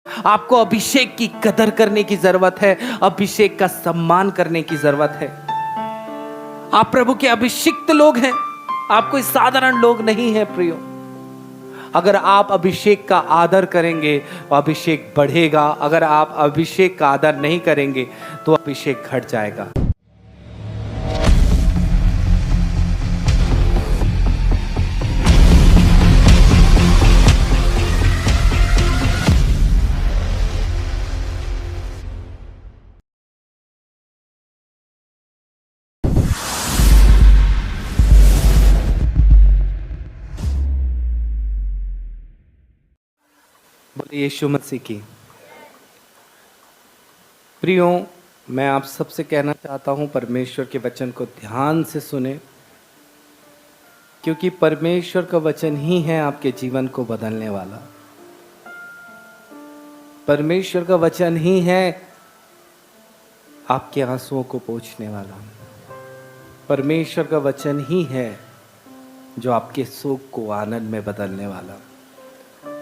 आपको अभिषेक की कदर करने की जरूरत है, अभिषेक का सम्मान करने की जरूरत है। आप प्रभु के अभिषिक्त लोग हैं, आप कोई साधारण लोग नहीं हैं प्रियो। अगर आप अभिषेक का आदर करेंगे तो अभिषेक बढ़ेगा, अगर आप अभिषेक का आदर नहीं करेंगे तो अभिषेक घट जाएगा। बोले यीशु मसीह की। प्रियो, मैं आप सबसे कहना चाहता हूं, परमेश्वर के वचन को ध्यान से सुने, क्योंकि परमेश्वर का वचन ही है आपके जीवन को बदलने वाला। परमेश्वर का वचन ही है आपके आंसुओं को पोंछने वाला। परमेश्वर का वचन ही है जो आपके शोक को आनंद में बदलने वाला।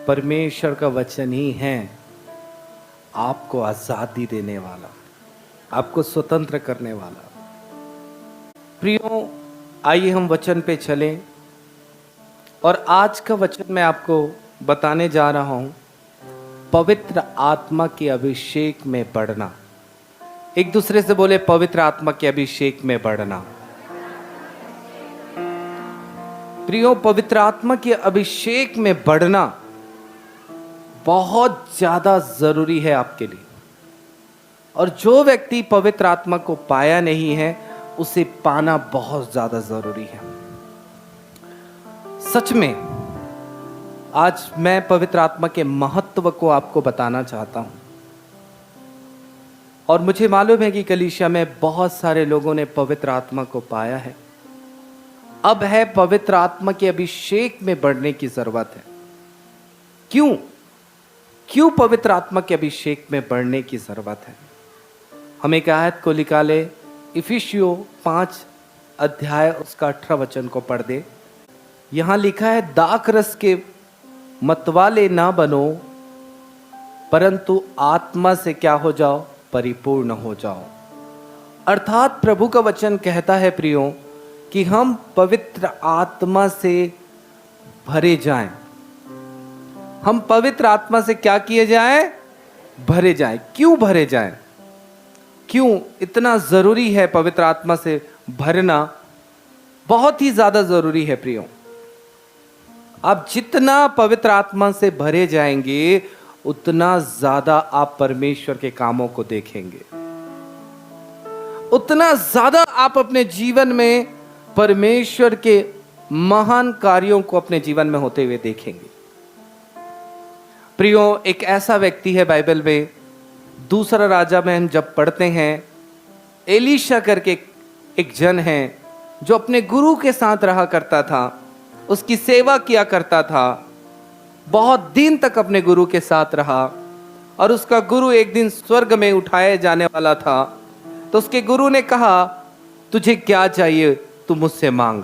परमेश्वर का वचन ही है आपको आजादी देने वाला, आपको स्वतंत्र करने वाला। प्रियो, आइए हम वचन पे चलें। और आज का वचन मैं आपको बताने जा रहा हूं, पवित्र आत्मा के अभिषेक में बढ़ना। एक दूसरे से बोले, पवित्र आत्मा के अभिषेक में बढ़ना। प्रियो, पवित्र आत्मा के अभिषेक में बढ़ना बहुत ज्यादा जरूरी है आपके लिए। और जो व्यक्ति पवित्र आत्मा को पाया नहीं है, उसे पाना बहुत ज्यादा जरूरी है। सच में आज मैं पवित्र आत्मा के महत्व को आपको बताना चाहता हूं। और मुझे मालूम है कि कलीसिया में बहुत सारे लोगों ने पवित्र आत्मा को पाया है। अब है पवित्र आत्मा के अभिषेक में बढ़ने की जरूरत है। क्यों पवित्र आत्मा के अभिषेक में बढ़ने की जरूरत है? हम एक आयत को निकाले, इफिसियों 5 अध्याय उसका 18 वचन को पढ़ दे। यहां लिखा है, दाखरस के मतवाले ना बनो, परंतु आत्मा से क्या हो जाओ? परिपूर्ण हो जाओ। अर्थात प्रभु का वचन कहता है प्रियो कि हम पवित्र आत्मा से भरे जाएं। हम पवित्र आत्मा से क्या किए जाएं? भरे जाएं। क्यों भरे जाएं? क्यों इतना जरूरी है पवित्र आत्मा से भरना? बहुत ही ज्यादा जरूरी है प्रियो। आप जितना पवित्र आत्मा से भरे जाएंगे, उतना ज्यादा आप परमेश्वर के कामों को देखेंगे, उतना ज्यादा आप अपने जीवन में परमेश्वर के महान कार्यों को अपने जीवन में होते हुए देखेंगे। प्रियो, एक ऐसा व्यक्ति है बाइबल में, दूसरा राजा में हम जब पढ़ते हैं, एलीशा करके एक जन है जो अपने गुरु के साथ रहा करता था, उसकी सेवा किया करता था, बहुत दिन तक अपने गुरु के साथ रहा। और उसका गुरु एक दिन स्वर्ग में उठाए जाने वाला था, तो उसके गुरु ने कहा, तुझे क्या चाहिए? तू मुझसे मांग।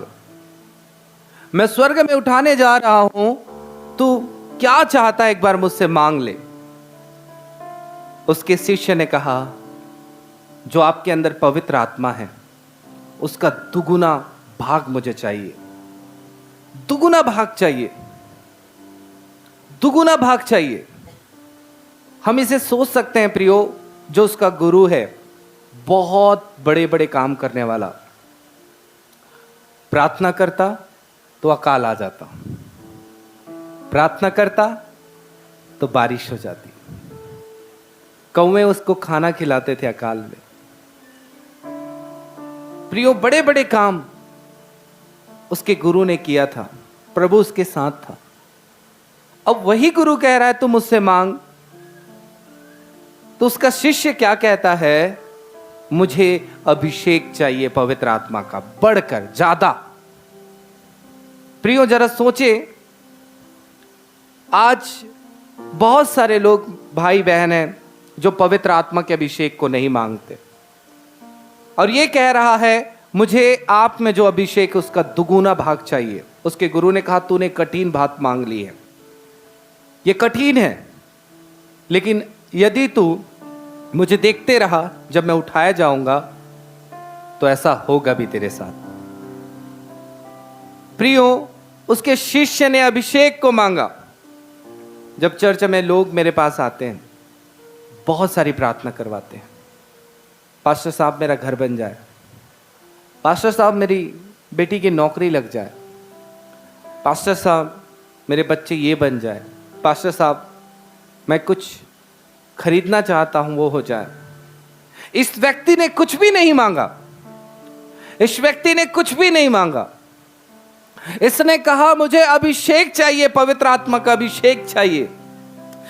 मैं स्वर्ग में उठाने जा रहा हूं, तू क्या चाहता है? एक बार मुझसे मांग ले। उसके शिष्य ने कहा, जो आपके अंदर पवित्र आत्मा है, उसका दुगुना भाग मुझे चाहिए। दुगुना भाग चाहिए, दुगुना भाग चाहिए। हम इसे सोच सकते हैं प्रियो, जो उसका गुरु है, बहुत बड़े बड़े काम करने वाला, प्रार्थना करता तो अकाल आ जाता, प्रार्थना करता तो बारिश हो जाती, कौवे उसको खाना खिलाते थे अकाल में। प्रियो, बड़े बड़े काम उसके गुरु ने किया था, प्रभु उसके साथ था। अब वही गुरु कह रहा है तू मुझसे मांग, तो उसका शिष्य क्या कहता है? मुझे अभिषेक चाहिए पवित्र आत्मा का, बढ़कर ज्यादा। प्रियो, जरा सोचे, आज बहुत सारे लोग भाई बहन हैं जो पवित्र आत्मा के अभिषेक को नहीं मांगते, और ये कह रहा है मुझे आप में जो अभिषेक है उसका दुगुना भाग चाहिए। उसके गुरु ने कहा, तूने कठिन बात मांग ली है, ये कठिन है, लेकिन यदि तू मुझे देखते रहा जब मैं उठाया जाऊंगा तो ऐसा होगा भी तेरे साथ। प्रियो, उसके शिष्य ने अभिषेक को मांगा। जब चर्च में लोग मेरे पास आते हैं, बहुत सारी प्रार्थना करवाते हैं, पास्टर साहब मेरा घर बन जाए, पास्टर साहब मेरी बेटी की नौकरी लग जाए, पास्टर साहब मेरे बच्चे ये बन जाए, पास्टर साहब मैं कुछ खरीदना चाहता हूं वो हो जाए। इस व्यक्ति ने कुछ भी नहीं मांगा, इस व्यक्ति ने कुछ भी नहीं मांगा। इसने कहा मुझे अभिषेक चाहिए, पवित्र आत्मा का अभिषेक चाहिए,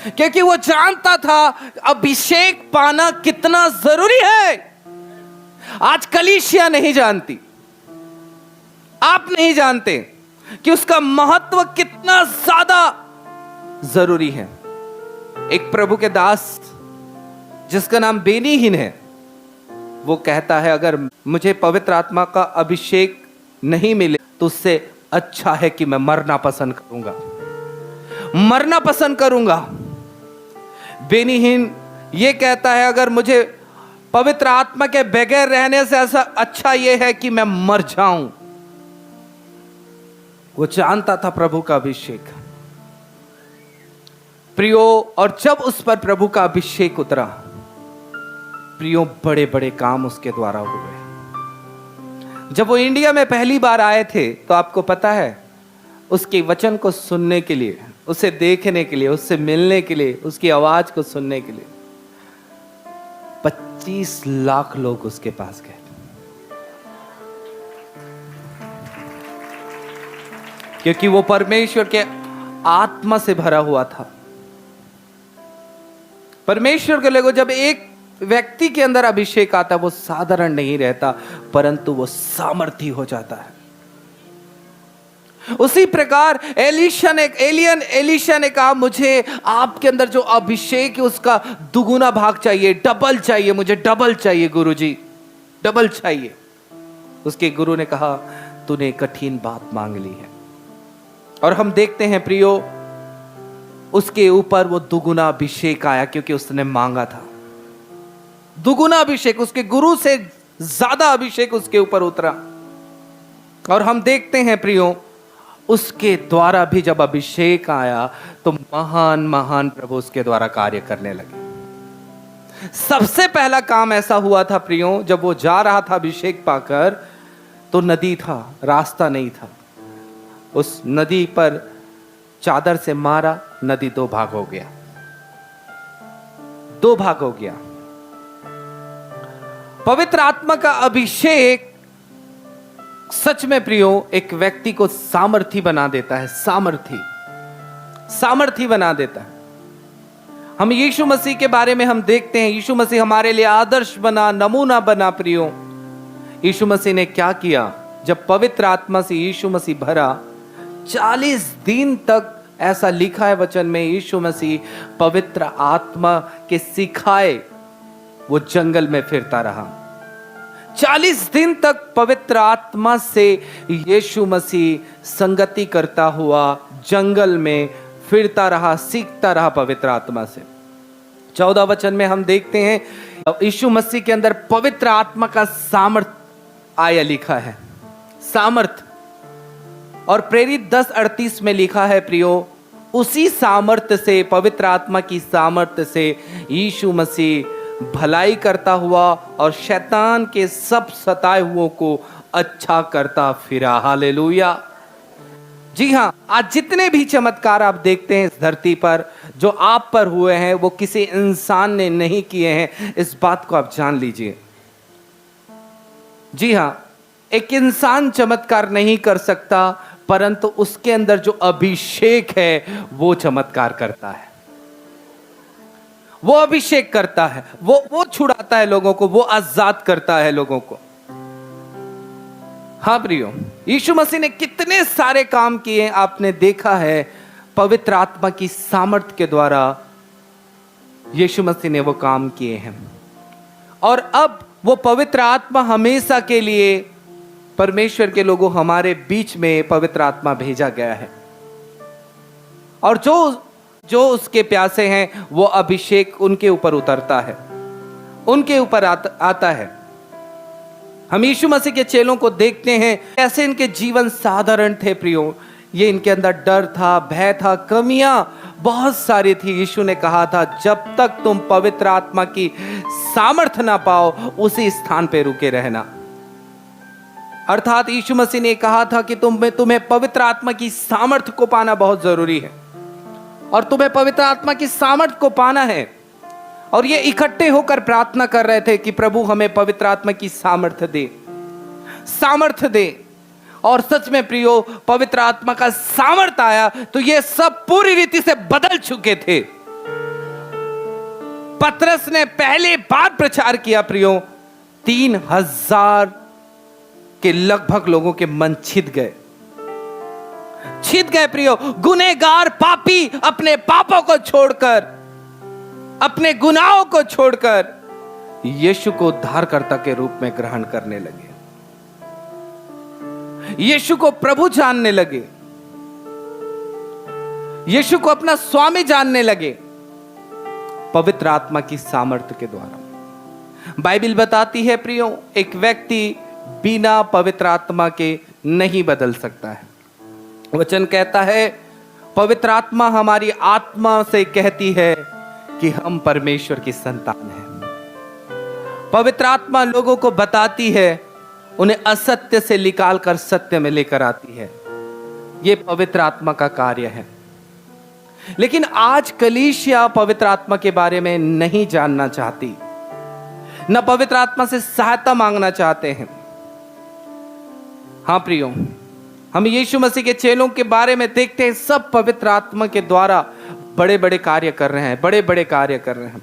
क्योंकि वो जानता था अभिषेक पाना कितना जरूरी है। आज कलीसिया नहीं जानती, आप नहीं जानते कि उसका महत्व कितना ज्यादा जरूरी है। एक प्रभु के दास जिसका नाम बेनीहीन है, वो कहता है अगर मुझे पवित्र आत्मा का अभिषेक नहीं मिले तो उससे अच्छा है कि मैं मरना पसंद करूंगा, मरना पसंद करूंगा। बेनीहीन ये कहता है अगर मुझे पवित्र आत्मा के बगैर रहने से ऐसा अच्छा यह है कि मैं मर जाऊं। वो जानता था प्रभु का अभिषेक, प्रियो, और जब उस पर प्रभु का अभिषेक उतरा, प्रियो, बड़े बड़े काम उसके द्वारा हुए। जब वो इंडिया में पहली बार आए थे तो आपको पता है, उसके वचन को सुनने के लिए, उसे देखने के लिए, उससे मिलने के लिए, उसकी आवाज को सुनने के लिए 25 लाख लोग उसके पास गए। क्योंकि वो परमेश्वर के आत्मा से भरा हुआ था। परमेश्वर के लोगों, जब एक व्यक्ति के अंदर अभिषेक आता, वो साधारण नहीं रहता, परंतु वो सामर्थी हो जाता है। उसी प्रकार एलीशा ने कहा मुझे आपके अंदर जो अभिषेक है उसका दुगुना भाग चाहिए, डबल चाहिए, मुझे डबल चाहिए गुरुजी, डबल चाहिए। उसके गुरु ने कहा तूने कठिन बात मांग ली है। और हम देखते हैं प्रियो, उसके ऊपर वो दुगुना अभिषेक आया क्योंकि उसने मांगा था। दुगुना अभिषेक, उसके गुरु से ज्यादा अभिषेक उसके ऊपर उतरा। और हम देखते हैं प्रियो, उसके द्वारा भी जब अभिषेक आया तो महान महान प्रभु उसके द्वारा कार्य करने लगे। सबसे पहला काम ऐसा हुआ था प्रियो, जब वो जा रहा था अभिषेक पाकर, तो नदी था, रास्ता नहीं था। उस नदी पर चादर से मारा, नदी दो भाग हो गया, दो भाग हो गया। पवित्र आत्मा का अभिषेक सच में प्रियो एक व्यक्ति को सामर्थी बना देता है, सामर्थी बना देता है। हम यीशु मसीह के बारे में हम देखते हैं, यीशु मसीह हमारे लिए आदर्श बना, नमूना बना। प्रियो, यीशु मसीह ने क्या किया? जब पवित्र आत्मा से यीशु मसीह भरा, 40 दिन तक, ऐसा लिखा है वचन में, यीशु मसीह पवित्र आत्मा के सिखाए वो जंगल में फिरता रहा। 40 दिन तक पवित्र आत्मा से यीशु मसीह संगति करता हुआ जंगल में फिरता रहा, सीखता रहा पवित्र आत्मा से। 14 वचन में हम देखते हैं यीशु मसीह के अंदर पवित्र आत्मा का सामर्थ आया, लिखा है सामर्थ। और प्रेरित 10:38 में लिखा है प्रियो, उसी सामर्थ्य से, पवित्र आत्मा की सामर्थ्य से यीशु मसीह भलाई करता हुआ और शैतान के सब सताए हुओं को अच्छा करता फिरा। हालेलुया। जी हां, आज जितने भी चमत्कार आप देखते हैं इस धरती पर, जो आप पर हुए हैं, वो किसी इंसान ने नहीं किए हैं, इस बात को आप जान लीजिए। जी हां, एक इंसान चमत्कार नहीं कर सकता, परंतु उसके अंदर जो अभिषेक है वो चमत्कार करता है, वो अभिषेक करता है, वो छुड़ाता है लोगों को, वो आजाद करता है लोगों को। हाँ प्रियो, यीशु मसीह ने कितने सारे काम किए आपने देखा है, पवित्र आत्मा की सामर्थ्य के द्वारा यीशु मसीह ने वो काम किए हैं। और अब वो पवित्र आत्मा हमेशा के लिए, परमेश्वर के लोगों, हमारे बीच में पवित्र आत्मा भेजा गया है। और जो जो उसके प्यासे हैं वो अभिषेक उनके ऊपर उतरता है, उनके ऊपर आता है। हम यीशु मसीह के चेलों को देखते हैं कैसे इनके जीवन साधारण थे प्रियो। ये इनके अंदर डर था, भय था, कमियां बहुत सारी थी। यीशु ने कहा था जब तक तुम पवित्र आत्मा की सामर्थ ना पाओ उसी स्थान पे रुके रहना। अर्थात यीशु मसीह ने कहा था कि तुम्हें पवित्र आत्मा की सामर्थ को पाना बहुत जरूरी है, और तुम्हें पवित्र आत्मा की सामर्थ को पाना है। और ये इकट्ठे होकर प्रार्थना कर रहे थे कि प्रभु हमें पवित्र आत्मा की सामर्थ दे, सामर्थ दे। और सच में प्रियो, पवित्र आत्मा का सामर्थ आया तो ये सब पूरी रीति से बदल चुके थे। पतरस ने पहली बार प्रचार किया प्रियो, 3000 के लगभग लोगों के मन छिद गए प्रियो। गुनहगार पापी अपने पापों को छोड़कर, अपने गुनाहों को छोड़कर यीशु को उद्धारकर्ता के रूप में ग्रहण करने लगे, यीशु को प्रभु जानने लगे, यीशु को अपना स्वामी जानने लगे पवित्र आत्मा की सामर्थ्य के द्वारा। बाइबल बताती है प्रियो, एक व्यक्ति बिना पवित्र आत्मा के नहीं बदल सकता है। वचन कहता है, पवित्र आत्मा हमारी आत्मा से कहती है कि हम परमेश्वर की संतान हैं। पवित्र आत्मा लोगों को बताती है, उन्हें असत्य से निकालकर सत्य में लेकर आती है। यह पवित्र आत्मा का कार्य है। लेकिन आज कलीसिया पवित्र आत्मा के बारे में नहीं जानना चाहती, न पवित्र आत्मा से सहायता मांगना चाहते हैं। हाँ प्रियो, हम यीशु मसीह के चेलों के बारे में देखते हैं, सब पवित्र आत्मा के द्वारा बड़े बड़े कार्य कर रहे हैं, बड़े बड़े कार्य कर रहे हैं,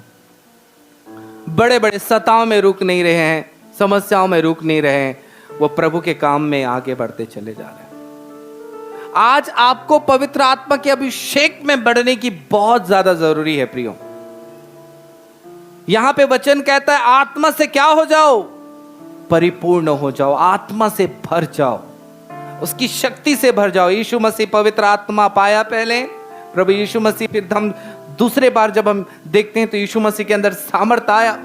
बड़े बड़े सताओं में रुक नहीं रहे हैं, समस्याओं में रुक नहीं रहे हैं, वो प्रभु के काम में आगे बढ़ते चले जा रहे हैं। आज आपको पवित्र आत्मा के अभिषेक में बढ़ने की बहुत ज्यादा जरूरी है प्रियो। यहां पे वचन कहता है, आत्मा से क्या हो जाओ? परिपूर्ण हो जाओ, आत्मा से भर जाओ, उसकी शक्ति से भर जाओ। यीशु मसीह पवित्र आत्मा पाया पहले, प्रभु यीशु मसीह, फिर हम दूसरे बार जब हम देखते हैं तो यीशु मसीह के अंदर सामर्थ आया।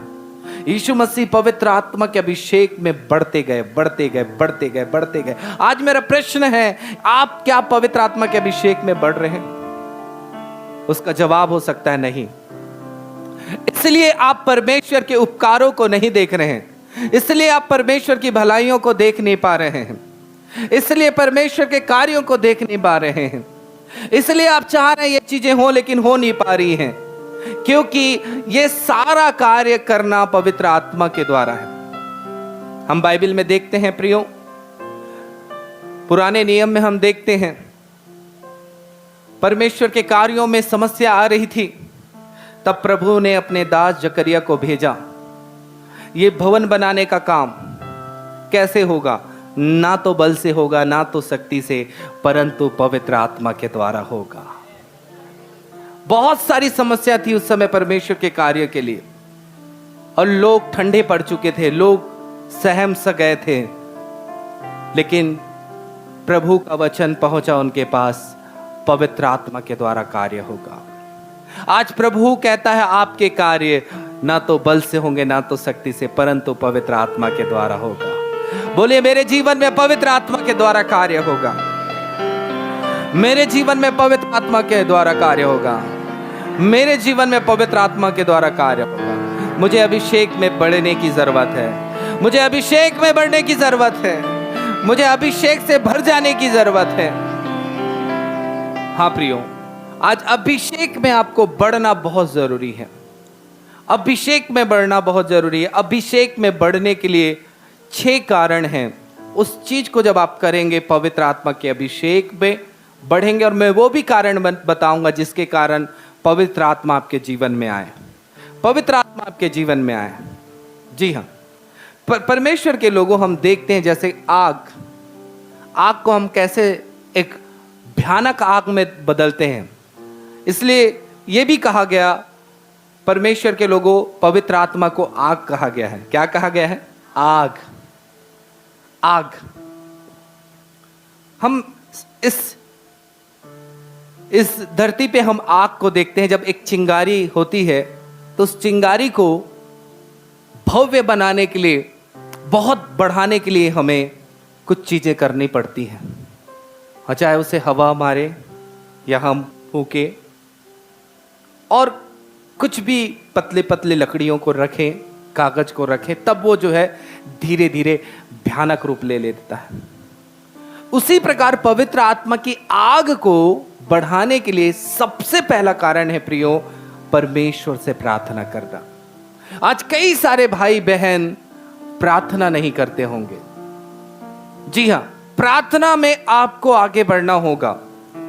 यीशु मसीह पवित्र आत्मा के अभिषेक में बढ़ते गए, बढ़ते गए, बढ़ते गए, बढ़ते गए। आज मेरा प्रश्न है, आप क्या पवित्र आत्मा के अभिषेक में बढ़ रहे हैं? उसका जवाब हो सकता है नहीं। इसलिए आप परमेश्वर के उपकारों को नहीं देख रहे हैं, इसलिए आप परमेश्वर की भलाइयों को देख नहीं पा रहे हैं, इसलिए परमेश्वर के कार्यों को देख नहीं पा रहे हैं, इसलिए आप चाह रहे हैं ये चीजें हो लेकिन हो नहीं पा रही हैं, क्योंकि ये सारा कार्य करना पवित्र आत्मा के द्वारा है। हम बाइबल में देखते हैं प्रियो, पुराने नियम में हम देखते हैं परमेश्वर के कार्यों में समस्या आ रही थी, तब प्रभु ने अपने दास जकरिया को भेजा। ये भवन बनाने का काम कैसे होगा? ना तो बल से होगा, ना तो शक्ति से, परंतु पवित्र आत्मा के द्वारा होगा। बहुत सारी समस्या थी उस समय परमेश्वर के कार्य के लिए, और लोग ठंडे पड़ चुके थे, लोग सहम स गए थे, लेकिन प्रभु का वचन पहुंचा उनके पास, पवित्र आत्मा के द्वारा कार्य होगा। आज प्रभु कहता है, आपके कार्य ना तो बल से होंगे, ना तो शक्ति से, परंतु पवित्र आत्मा के द्वारा होगा। बोलिए, मेरे जीवन में पवित्र आत्मा के द्वारा कार्य होगा, मेरे जीवन में पवित्र आत्मा के द्वारा कार्य होगा, मेरे जीवन में पवित्र आत्मा के द्वारा कार्य होगा। मुझे अभिषेक में बढ़ने की जरूरत है, मुझे अभिषेक में बढ़ने की जरूरत है, मुझे अभिषेक से भर जाने की जरूरत है। हाँ प्रियो, आज अभिषेक में आपको बढ़ना बहुत जरूरी है, अभिषेक में बढ़ना बहुत जरूरी है। अभिषेक में बढ़ने के लिए 6 कारण हैं। उस चीज को जब आप करेंगे, पवित्र आत्मा के अभिषेक में बढ़ेंगे, और मैं वो भी कारण बताऊंगा जिसके कारण पवित्र आत्मा आपके जीवन में आए, पवित्र आत्मा आपके जीवन में आए। जी हाँ, परमेश्वर के लोगों, हम देखते हैं जैसे आग को हम कैसे एक भयानक आग में बदलते हैं, इसलिए यह भी कहा गया, परमेश्वर के लोगों, पवित्र आत्मा को आग कहा गया है। क्या कहा गया है? आग। हम इस इस धरती पे हम आग को देखते हैं। जब एक चिंगारी होती है तो उस चिंगारी को भव्य बनाने के लिए, बहुत बढ़ाने के लिए हमें कुछ चीजें करनी पड़ती हैं। और चाहे उसे हवा मारे या हम फूके और कुछ भी पतले पतले लकड़ियों को रखें, कागज को रखें, तब वो जो है धीरे धीरे भयानक रूप ले लेता है। उसी प्रकार पवित्र आत्मा की आग को बढ़ाने के लिए सबसे पहला कारण है प्रियो, परमेश्वर से प्रार्थना करना। आज कई सारे भाई बहन प्रार्थना नहीं करते होंगे। जी हां, प्रार्थना में आपको आगे बढ़ना होगा।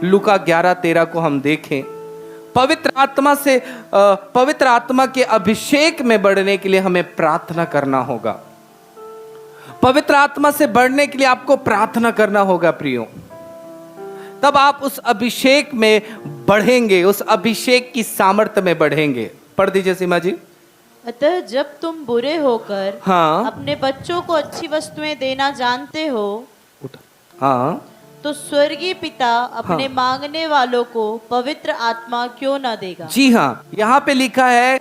लूका 11:13 को हम देखें, पवित्र आत्मा के अभिषेक में बढ़ने के लिए हमें प्रार्थना करना होगा। पवित्र आत्मा से बढ़ने के लिए आपको प्रार्थना करना होगा प्रियो, तब आप उस अभिषेक में बढ़ेंगे, उस अभिषेक की सामर्थ्य में बढ़ेंगे। पढ़ दीजिए सीमा जी। अतः जब तुम बुरे होकर अपने बच्चों को अच्छी वस्तुएं देना जानते हो, तो स्वर्गीय पिता अपने मांगने वालों को पवित्र आत्मा क्यों न देगा। जी हाँ, यहाँ पे लिखा है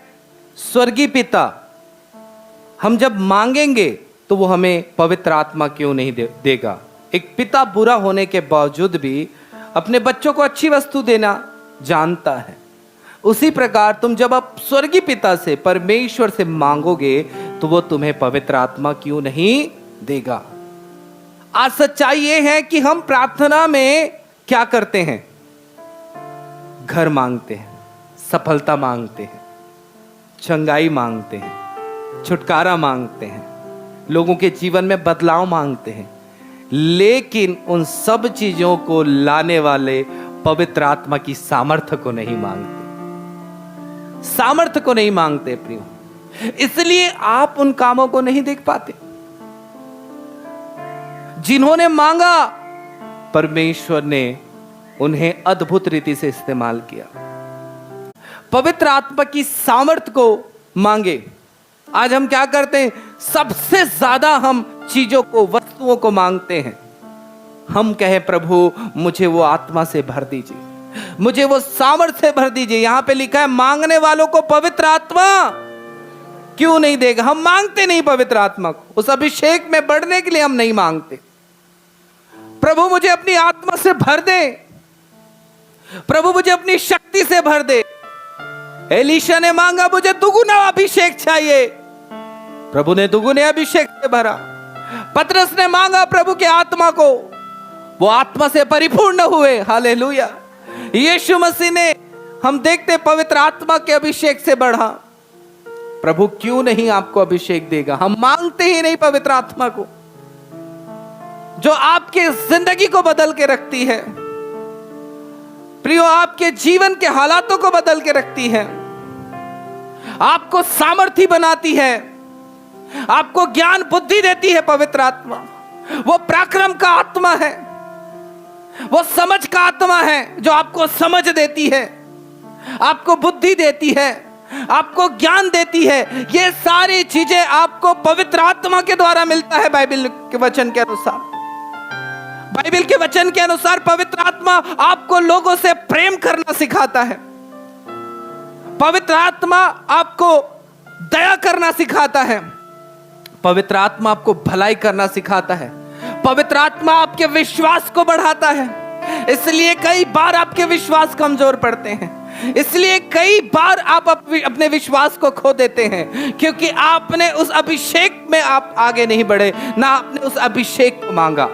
स्वर्गीय पिता, हम जब मांगेंगे तो वो हमें पवित्र आत्मा क्यों नहीं देगा। एक पिता बुरा होने के बावजूद भी अपने बच्चों को अच्छी वस्तु देना जानता है। उसी प्रकार तुम जब आप स्वर्गीय पिता से, परमेश्वर से मांगोगे तो वो तुम्हें पवित्र आत्मा क्यों नहीं देगा। आज सच्चाई ये है कि हम प्रार्थना में क्या करते हैं? घर मांगते हैं, सफलता मांगते हैं, चंगाई मांगते हैं, छुटकारा मांगते हैं, लोगों के जीवन में बदलाव मांगते हैं, लेकिन उन सब चीजों को लाने वाले पवित्र आत्मा की सामर्थ्य को नहीं मांगते, सामर्थ्य को नहीं मांगते प्रियो। इसलिए आप उन कामों को नहीं देख पाते जिन्होंने मांगा। परमेश्वर ने उन्हें अद्भुत रीति से इस्तेमाल किया। पवित्र आत्मा की सामर्थ्य को मांगे। आज हम क्या करते हैं? सबसे ज्यादा हम चीजों को, वस्तुओं को मांगते हैं। हम कहें प्रभु मुझे वो आत्मा से भर दीजिए, मुझे वो सामर्थ्य से भर दीजिए। यहां पे लिखा है मांगने वालों को पवित्र आत्मा क्यों नहीं देगा। हम मांगते नहीं पवित्र आत्मा को, उस अभिषेक में बढ़ने के लिए हम नहीं मांगते। प्रभु मुझे अपनी आत्मा से भर दे, प्रभु मुझे अपनी शक्ति से भर दे। एलीशा ने मांगा मुझे दुगुना अभिषेक चाहिए, प्रभु ने दुगुने अभिषेक से भरा। पतरस ने मांगा प्रभु के आत्मा को, वो आत्मा से परिपूर्ण हुए। हालेलुया। यीशु मसीह ने, हम देखते पवित्र आत्मा के अभिषेक से बढ़ा। प्रभु क्यों नहीं आपको अभिषेक देगा? हम मांगते ही नहीं पवित्र आत्मा को, जो आपके जिंदगी को बदल के रखती है प्रियो, आपके जीवन के हालातों को बदल के रखती है, आपको सामर्थी बनाती है, आपको ज्ञान बुद्धि देती है। पवित्र आत्मा वो पराक्रम का आत्मा है, वो समझ का आत्मा है, जो आपको समझ देती है, आपको बुद्धि देती है, आपको ज्ञान देती है। ये सारी चीजें आपको पवित्र आत्मा के द्वारा मिलता है। बाइबल के वचन के अनुसार, बाइबल के वचन के अनुसार पवित्र आत्मा आपको लोगों से प्रेम करना सिखाता है। पवित्र आत्मा आपको दया करना सिखाता है। पवित्र आत्मा आपको भलाई करना सिखाता है। पवित्र आत्मा आपके विश्वास को बढ़ाता है। इसलिए कई बार आपके विश्वास कमजोर पड़ते हैं, इसलिए कई बार आप अपने विश्वास को खो देते हैं, क्योंकि आपने उस अभिषेक में आप आगे नहीं बढ़े, ना आपने उस अभिषेक को मांगा।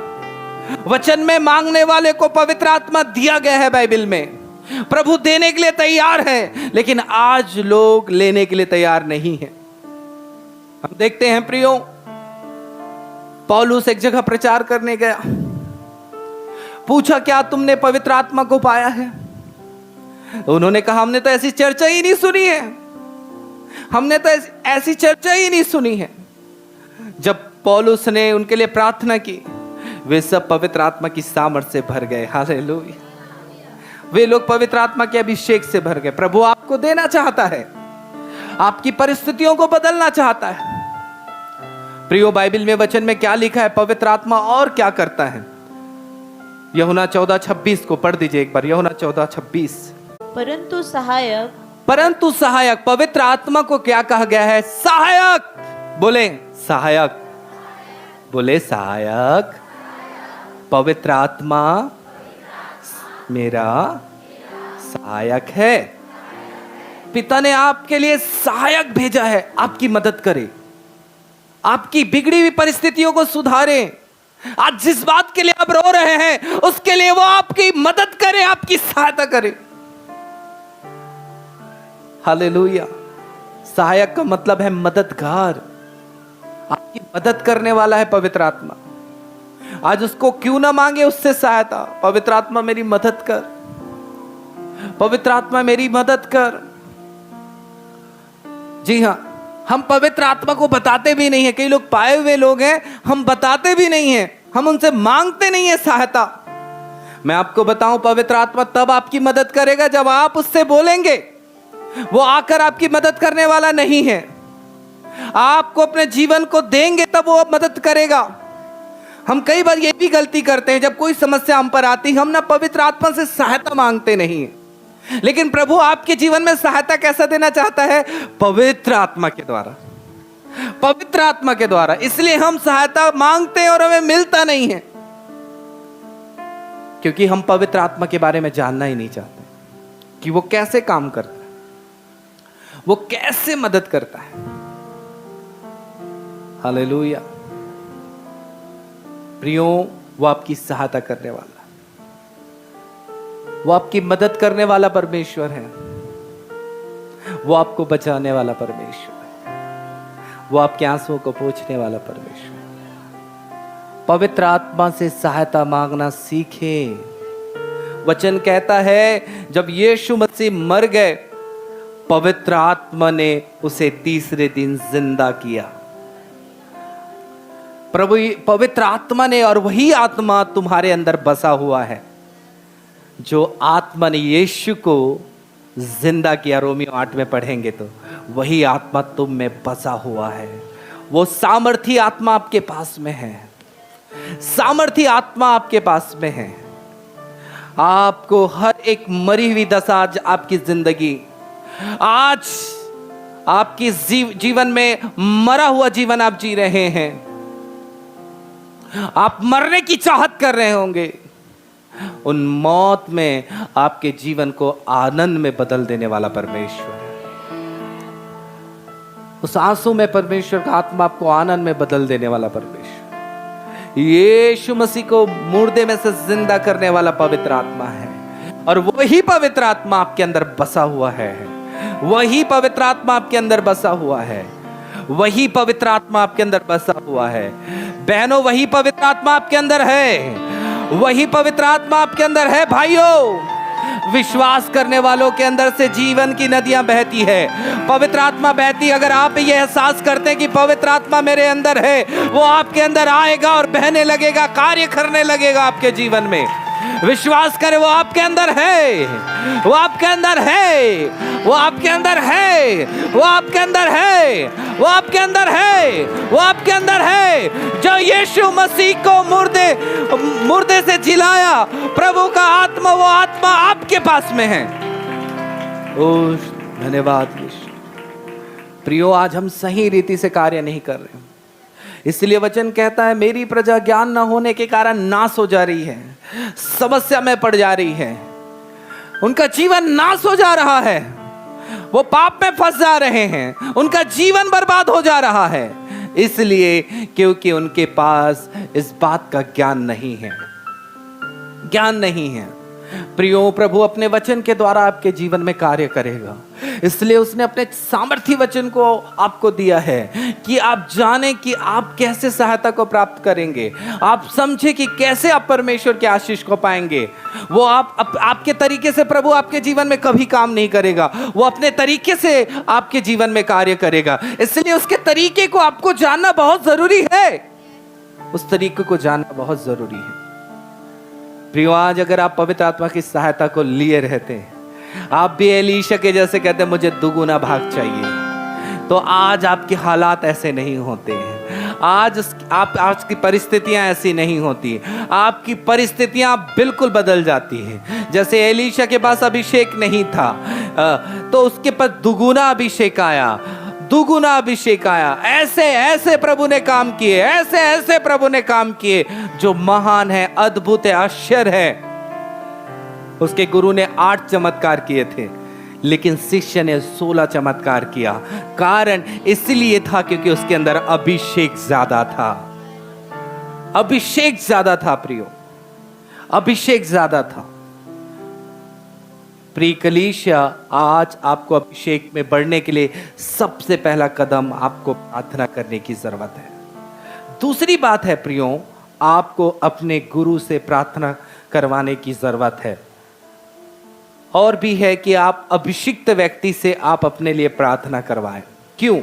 वचन में मांगने वाले को पवित्र आत्मा दिया गया है। बाइबल में प्रभु देने के लिए तैयार है, लेकिन आज लोग लेने के लिए तैयार नहीं है। हम देखते हैं प्रियो, पौलुस एक जगह प्रचार करने गया, पूछा क्या तुमने पवित्र आत्मा को पाया है? उन्होंने कहा हमने तो ऐसी चर्चा ही नहीं सुनी है, हमने तो ऐसी चर्चा ही नहीं सुनी है। जब पौलुस ने उनके लिए प्रार्थना की, वे सब पवित्र आत्मा की सामर्थ्य से भर गए। हालेलुया। वे लोग पवित्र आत्मा के अभिषेक से भर गए। प्रभु आपको देना चाहता है, आपकी परिस्थितियों को बदलना चाहता है। प्रियो, बाइबल में वचन में क्या लिखा है? पवित्र आत्मा और क्या करता है? यूहन्ना 14:26 को पढ़ दीजिए एक बार, यूहन्ना 14:26। परंतु सहायक, परंतु सहायक, पवित्र आत्मा को क्या कहा गया है? सहायक। बोले सहायक, बोले सहायक। पवित्र आत्मा मेरा सहायक है। पिता ने आपके लिए सहायक भेजा है, आपकी मदद करे, आपकी बिगड़ी हुई परिस्थितियों को सुधारे। आज जिस बात के लिए आप रो रहे हैं उसके लिए वो आपकी मदद करे, आपकी सहायता करे। हालेलुया। सहायक का मतलब है मददगार, आपकी मदद करने वाला है पवित्र आत्मा। आज उसको क्यों ना मांगे उससे सहायता, पवित्र आत्मा मेरी मदद कर, पवित्र आत्मा मेरी मदद कर। जी हां, हम पवित्र आत्मा को बताते भी नहीं है। कई लोग पाए हुए लोग हैं, हम बताते भी नहीं है, हम उनसे मांगते नहीं है सहायता। मैं आपको बताऊं, पवित्र आत्मा तब आपकी मदद करेगा जब आप उससे बोलेंगे। वो आकर आपकी मदद करने वाला नहीं है। आपको अपने जीवन को देंगे तब वो मदद करेगा। हम कई बार ये भी गलती करते हैं, जब कोई समस्या हम पर आती, हम ना पवित्र आत्मा से सहायता मांगते नहीं है। लेकिन प्रभु आपके जीवन में सहायता कैसा देना चाहता है? पवित्र आत्मा के द्वारा, पवित्र आत्मा के द्वारा। इसलिए हम सहायता मांगते हैं और हमें मिलता नहीं है, क्योंकि हम पवित्र आत्मा के बारे में जानना ही नहीं चाहते कि वो कैसे काम करता है, वो कैसे मदद करता है। हालेलुया। प्रियो, वो आपकी सहायता करने वाला, वो आपकी मदद करने वाला परमेश्वर है। वो आपको बचाने वाला परमेश्वर है। वो आपके आंसुओं को पोंछने वाला परमेश्वर है। पवित्र आत्मा से सहायता मांगना सीखे। वचन कहता है जब यीशु मसीह मर गए, पवित्र आत्मा ने उसे तीसरे दिन जिंदा किया। प्रभु पवित्र आत्मा ने, और वही आत्मा तुम्हारे अंदर बसा हुआ है। जो आत्मा ने यीशु को जिंदा किया, रोमियो 8 में पढ़ेंगे तो वही आत्मा तुम में बसा हुआ है। वो सामर्थी आत्मा आपके पास में है, सामर्थी आत्मा आपके पास में है। आपको हर एक मरी हुई दशा, आज आपकी जिंदगी, आज आपकी जीवन में मरा हुआ जीवन आप जी रहे हैं, आप मरने की चाहत कर रहे होंगे, उन मौत में आपके जीवन को आनंद में बदल देने वाला परमेश्वर है। उस आंसू में परमेश्वर का आत्मा आपको आनंद में बदल देने वाला परमेश्वर, यीशु मसीह को मुर्दे में से जिंदा करने वाला पवित्र आत्मा है। और वही पवित्र आत्मा आपके अंदर बसा हुआ है, वही पवित्र आत्मा आपके अंदर बसा हुआ है, वही पवित्र आत्मा आपके अंदर बसा हुआ है। बहनों, वही पवित्र आत्मा आपके अंदर है, वही पवित्र आत्मा आपके अंदर है। भाइयों, विश्वास करने वालों के अंदर से जीवन की नदियां बहती है, पवित्र आत्मा बहती। अगर आप ये एहसास करते हैं कि पवित्र आत्मा मेरे अंदर है, वो आपके अंदर आएगा और बहने लगेगा, कार्य करने लगेगा आपके जीवन में। विश्वास करें, वो आपके अंदर है, वो आपके अंदर है, वो आपके अंदर है, वो आपके अंदर है, वो आपके अंदर है, वो आपके अंदर है। जो यीशु मसीह को मुर्दे से जिलाया, प्रभु का आत्मा, वो आत्मा आपके पास में है। ओ धन्यवाद यीशु। प्रियो, आज हम सही रीति से कार्य नहीं कर रहे, इसलिए वचन कहता है मेरी प्रजा ज्ञान न होने के कारण नाश हो जा रही है, समस्या में पड़ जा रही है, उनका जीवन नाश हो जा रहा है, वो पाप में फंस जा रहे हैं, उनका जीवन बर्बाद हो जा रहा है। इसलिए क्योंकि उनके पास इस बात का ज्ञान नहीं है, ज्ञान नहीं है। प्रियो, प्रभु अपने वचन के द्वारा आपके जीवन में कार्य करेगा, इसलिए उसने अपने सामर्थी वचन को आपको दिया है कि आप जाने कि आप कैसे सहायता को प्राप्त करेंगे, आप समझे कि कैसे आप परमेश्वर के आशीष को पाएंगे। वो आपके तरीके से प्रभु आपके जीवन में कभी काम नहीं करेगा, वो अपने तरीके से आपके जीवन में कार्य करेगा। इसलिए उसके तरीके को आपको जानना बहुत जरूरी है, उस तरीके को जानना बहुत जरूरी है। प्रियो, आज अगर आप पवित्र आत्मा की सहायता को लिए रहते हैं, आप भी एलीशा के जैसे कहते हैं मुझे दुगुना भाग चाहिए, तो आज आपके हालात ऐसे नहीं होते हैं, आज की परिस्थितियां ऐसी नहीं होती। आपकी परिस्थितियां बिल्कुल बदल जाती हैं। जैसे एलीशा के पास अभिषेक नहीं था, तो उसके पास दुगुना अभिषेक आया, दुगुना अभिषेक आया। ऐसे ऐसे प्रभु ने काम किए, ऐसे ऐसे प्रभु ने काम किए जो महान है, अद्भुत है, आश्चर्य है। उसके गुरु ने 8 चमत्कार किए थे, लेकिन शिष्य ने 16 चमत्कार किया। कारण इसलिए था क्योंकि उसके अंदर अभिषेक ज्यादा था। अभिषेक ज्यादा था प्रियो, अभिषेक ज्यादा था। प्रिय कलीसिया, आज आपको अभिषेक में बढ़ने के लिए सबसे पहला कदम आपको प्रार्थना करने की जरूरत है। दूसरी बात है प्रियो, आपको अपने गुरु से प्रार्थना करवाने की जरूरत है। और भी है कि आप अभिषिक्त व्यक्ति से आप अपने लिए प्रार्थना करवाएं। क्यों?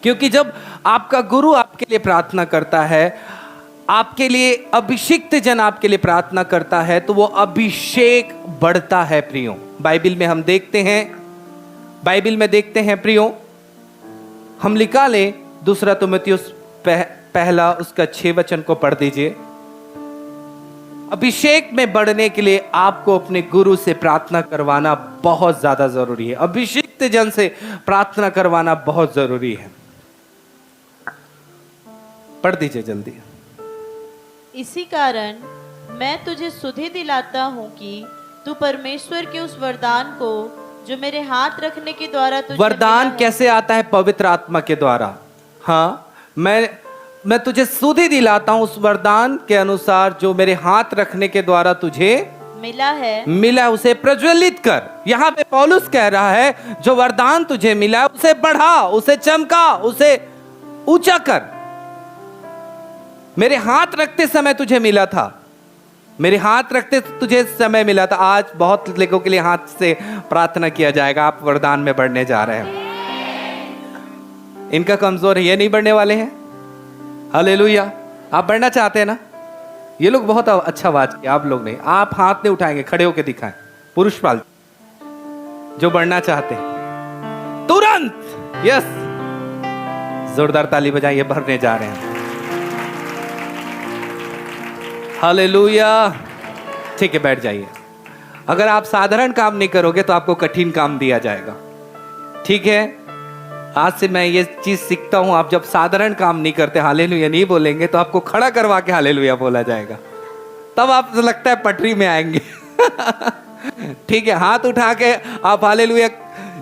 क्योंकि जब आपका गुरु आपके लिए प्रार्थना करता है, आपके लिए अभिषिक्त जन आपके लिए प्रार्थना करता है, तो वो अभिषेक बढ़ता है प्रियो। बाइबल में हम देखते हैं प्रियो, हम लिखा लें 2 तीमुथियुस पहला उसका 6 वचन को पढ़ दीजिए। अभिषेक में बढ़ने के लिए आपको अपने गुरु से प्रार्थना करवाना बहुत ज्यादा जरूरी है। अभिषिक्त जन से प्रार्थना करवाना बहुत जरूरी है। पढ़ दीजिए जल्दी। इसी कारण मैं तुझे सुधि दिलाता हूँ कि तू परमेश्वर के उस वरदान को जो मेरे हाथ रखने के द्वारा तुझे वरदान कैसे आता है? पवित्र आत्मा के द्वारा। हाँ, मैं तुझे सुधि दिलाता हूं उस वरदान के अनुसार जो मेरे हाथ रखने के द्वारा तुझे मिला, उसे प्रज्वलित कर। यहां पे पौलुस कह रहा है जो वरदान तुझे मिला उसे बढ़ा, उसे चमका, उसे ऊंचा कर। मेरे हाथ रखते समय तुझे मिला था, मेरे हाथ रखते तुझे समय मिला था। आज बहुत लोगों के लिए हाथ से प्रार्थना किया जाएगा, आप वरदान में बढ़ने जा रहे हैं। इनका कमजोर है, ये नहीं बढ़ने वाले हैं। हालेलुया। आप बढ़ना चाहते हैं ना? ये लोग बहुत अच्छा आवाज किया, आप लोग नहीं। आप हाथ नहीं उठाएंगे, खड़े होकर दिखाएं। पुरुष पाल जो बढ़ना चाहते हैं तुरंत, यस, जोरदार ताली बजाइए, बढ़ने जा रहे हैं। हालेलुया। ठीक है, बैठ जाइए। अगर आप साधारण काम नहीं करोगे तो आपको कठिन काम दिया जाएगा। ठीक है, आज से मैं ये चीज सीखता हूं, आप जब साधारण काम नहीं करते, हालेलुया नहीं बोलेंगे, तो आपको खड़ा करवा के हालेलुया बोला जाएगा। तब आप लगता है पटरी में आएंगे। ठीक है, हाथ उठा के आप हालेलुया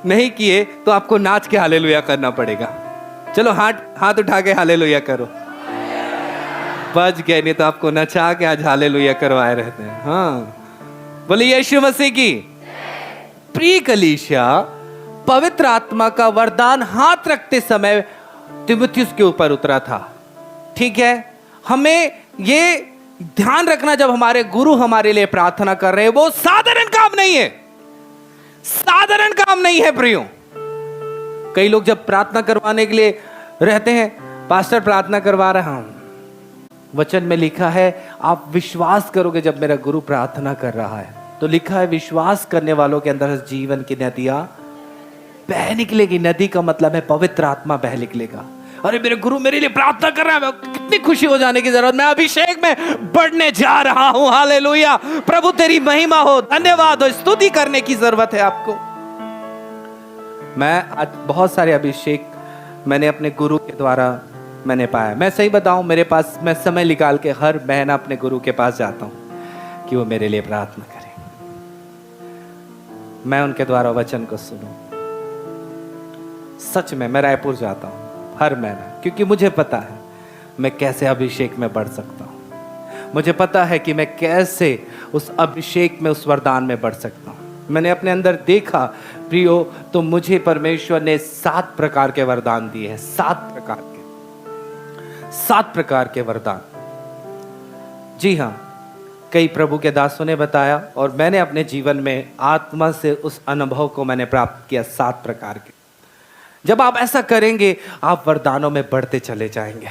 नहीं किए तो आपको नाच के हालेलुया करना पड़ेगा। चलो हाथ उठा के हालेलुया करो। बच गए, नहीं तो आपको नचा के आज हालेलुया करवाए रहते हैं। हाँ, बोलिए यीशु मसीह की। प्रिय कलीसिया, पवित्र आत्मा का वरदान हाथ रखते समय तीमुथियुस के ऊपर उतरा था। ठीक है, हमें ये ध्यान रखना, जब हमारे गुरु हमारे लिए प्रार्थना कर रहे हैं, वो साधारण काम नहीं है, साधारण काम नहीं है प्रियो। कई लोग जब प्रार्थना करवाने के लिए रहते हैं, पास्टर प्रार्थना करवा रहा हूं, वचन में लिखा है आप विश्वास करोगे जब मेरा गुरु प्रार्थना कर रहा है, तो लिखा है विश्वास करने वालों के अंदर जीवन की नदियां बह निकलेगी। नदी का मतलब है पवित्र आत्मा बह निकलेगा। अरे मेरे गुरु मेरे लिए प्रार्थना कर रहा है, कितनी खुशी हो जाने की जरूरत। मैं अभिषेक में बढ़ने जा रहा हूं। हालेलुया। प्रभु तेरी महिमा हो, धन्यवाद हो, स्तुति करने की जरूरत है आपको। मैं आज बहुत सारे अभिषेक मैंने अपने गुरु के द्वारा मैंने पाया। मैं सही बताऊं, मेरे पास मैं समय निकाल के हर महीना अपने गुरु के पास जाता हूं कि वो मेरे लिए प्रार्थना करें, मैं उनके द्वारा वचन को सुनूं। सच में मैं रायपुर जाता हूं हर महीना, क्योंकि मुझे पता है मैं कैसे अभिषेक में बढ़ सकता हूं। मुझे पता है कि मैं कैसे उस अभिषेक में, उस वरदान में बढ़ सकता हूं। मैंने अपने अंदर देखा प्रियो, तो मुझे परमेश्वर ने 7 प्रकार के वरदान दिए हैं। 7 प्रकार के वरदान। जी हाँ, कई प्रभु के दासों ने बताया और मैंने अपने जीवन में आत्मा से उस अनुभव को मैंने प्राप्त किया। 7 प्रकार के। जब आप ऐसा करेंगे, आप वरदानों में बढ़ते चले जाएंगे।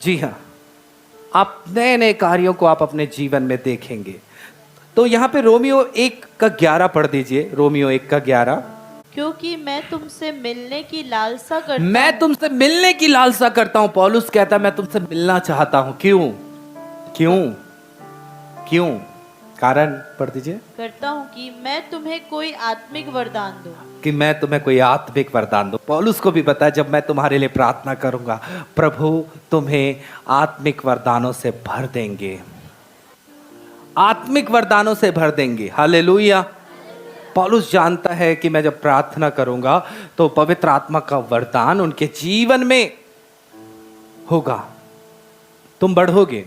जी हाँ, आप नए नए कार्यों को आप अपने जीवन में देखेंगे। तो यहां पे रोमियो 1:11 पढ़ दीजिए। रोमियो 1:11। क्योंकि मैं तुमसे मिलने की लालसा करता मैं हूँ। तुमसे मिलने की लालसा करता हूं। पौलुस कहता है मैं तुमसे मिलना चाहता हूं। क्यों? क्यों? क्यों? कारण पढ़ दीजिए। करता हूँ कि मैं तुम्हें कोई आत्मिक वरदान दूं। कि मैं तुम्हें कोई आत्मिक वरदान दूं। पौलुस को भी पता है जब मैं तुम्हारे लिए प्रार्थना करूंगा प्रभु तुम्हें आत्मिक वरदानों से भर देंगे, आत्मिक वरदानों से भर देंगे। हालेलुया। पौलुस जानता है कि मैं जब प्रार्थना करूंगा तो पवित्र आत्मा का वरदान उनके जीवन में होगा, तुम बढ़ोगे।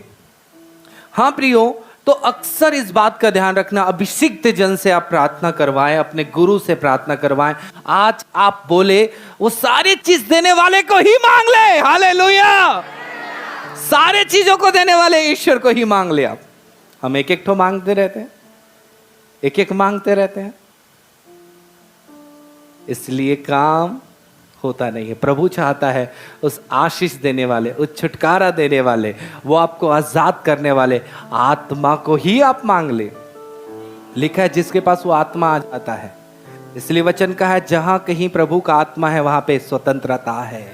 हाँ प्रियो, तो अक्सर इस बात का ध्यान रखना, अभिषिक्त जन से आप प्रार्थना करवाएं, अपने गुरु से प्रार्थना करवाएं। आज आप बोले वो सारी चीज देने वाले को ही मांग ले। हालेलुया। सारे चीजों को देने वाले ईश्वर को ही मांग ले। आप हम एक एक ठो मांगते रहते हैं, एक एक मांगते रहते हैं, इसलिए काम होता नहीं है। प्रभु चाहता है उस आशीष देने वाले, उस छुटकारा देने वाले, वो आपको आजाद करने वाले आत्मा को ही आप मांग ले। लिखा है जिसके पास वो आत्मा आ जाता है। इसलिए वचन कहा है जहां कहीं प्रभु का आत्मा है वहां पे स्वतंत्रता है,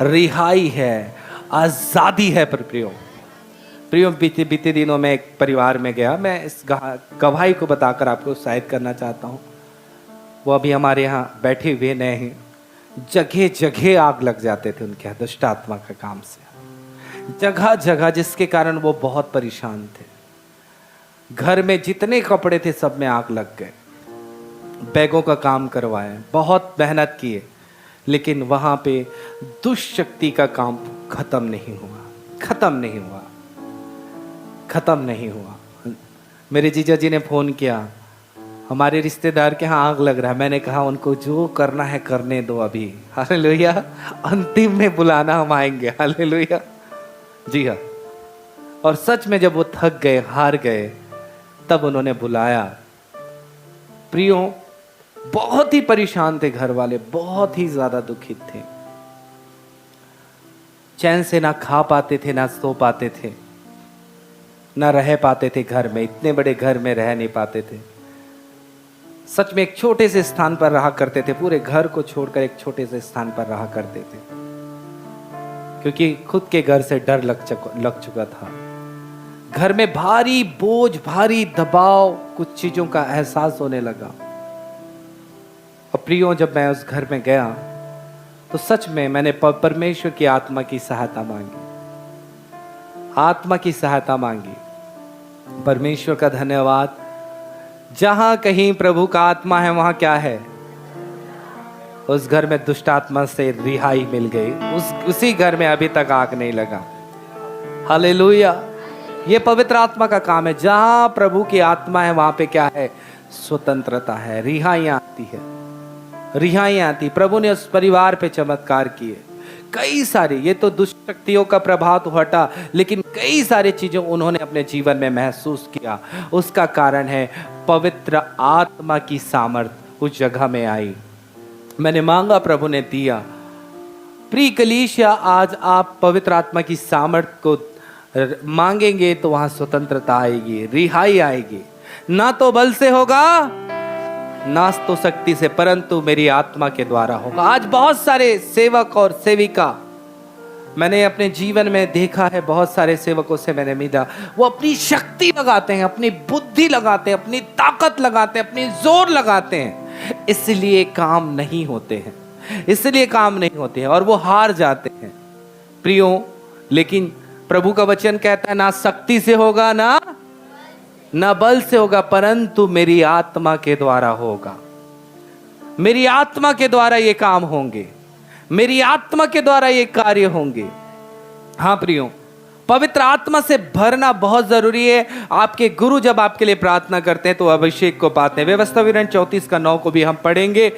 रिहाई है, आजादी है। प्रियो बीते दिनों में एक परिवार में गया। मैं इस गवाही को बताकर आपको उत्साहित करना चाहता हूं। वो अभी हमारे यहाँ बैठे हुए नए हैं। जगह जगह आग लग जाते थे उनके दुष्ट आत्मा का काम से, जगह जगह, जिसके कारण वो बहुत परेशान थे। घर में जितने कपड़े थे सब में आग लग गए। बैगों का काम करवाए, बहुत मेहनत किए, लेकिन वहां पे दुष्शक्ति का काम खत्म नहीं हुआ, खत्म नहीं हुआ, खत्म नहीं हुआ। मेरे जीजा जी ने फोन किया, हमारे रिश्तेदार के यहाँ आग लग रहा है। मैंने कहा उनको जो करना है करने दो अभी। हालेलुया। अंतिम में बुलाना हम आएंगे। हालेलुया। जी हाँ। और सच में जब वो थक गए, हार गए, तब उन्होंने बुलाया। प्रियो, बहुत ही परेशान थे घर वाले, बहुत ही ज्यादा दुखित थे। चैन से ना खा पाते थे, ना सो पाते थे, ना रह पाते थे घर में। इतने बड़े घर में रह नहीं पाते थे। सच में एक छोटे से स्थान पर रहा करते थे, पूरे घर को छोड़कर एक छोटे से स्थान पर रहा करते थे, क्योंकि खुद के घर से डर लग चुका था। घर में भारी बोझ, भारी दबाव, कुछ चीजों का एहसास होने लगा। और प्रियो, जब मैं उस घर में गया तो सच में मैंने परमेश्वर की आत्मा की सहायता मांगी, आत्मा की सहायता मांगी। परमेश्वर का धन्यवाद, जहां कहीं प्रभु का आत्मा है वहां क्या है? उस घर में दुष्ट आत्मा से रिहाई मिल गई। उसी घर में अभी तक आग नहीं लगा। हालेलुया। ये पवित्र आत्मा का काम है। जहां प्रभु की आत्मा है वहां पे क्या है? स्वतंत्रता है, रिहाइयां आती है, रिहाइयां आती। प्रभु ने उस परिवार पे चमत्कार किए, कई सारी। ये तो दुष्ट शक्तियों का प्रभाव तो हटा, लेकिन कई सारी चीजों उन्होंने अपने जीवन में महसूस किया। उसका कारण है पवित्र आत्मा की सामर्थ उस जगह में आई। मैंने मांगा, प्रभु ने दिया। प्रिय कलीसिया, आज आप पवित्र आत्मा की सामर्थ को मांगेंगे तो वहां स्वतंत्रता आएगी, रिहाई आएगी। ना तो बल से होगा, ना तो शक्ति से, परंतु मेरी आत्मा के द्वारा होगा। आज बहुत सारे सेवक और सेविका मैंने अपने जीवन में देखा है, बहुत सारे सेवकों से मैंने मिला, वो अपनी शक्ति लगाते हैं, अपनी बुद्धि लगाते हैं, अपनी ताकत लगाते हैं, अपनी जोर लगाते हैं, इसलिए काम नहीं होते हैं, इसलिए काम नहीं होते हैं और वो हार जाते हैं। प्रियो, लेकिन प्रभु का वचन कहता है ना शक्ति से होगा, ना बल से होगा, परंतु मेरी आत्मा के द्वारा होगा। मेरी आत्मा के द्वारा ये काम होंगे, मेरी आत्मा के द्वारा ये कार्य होंगे। हाँ प्रियो, पवित्र आत्मा से भरना बहुत जरूरी है। आपके गुरु जब आपके लिए प्रार्थना करते हैं तो अभिषेक को पाते हैं। व्यवस्था विवरण 34:9 को भी हम पढ़ेंगे।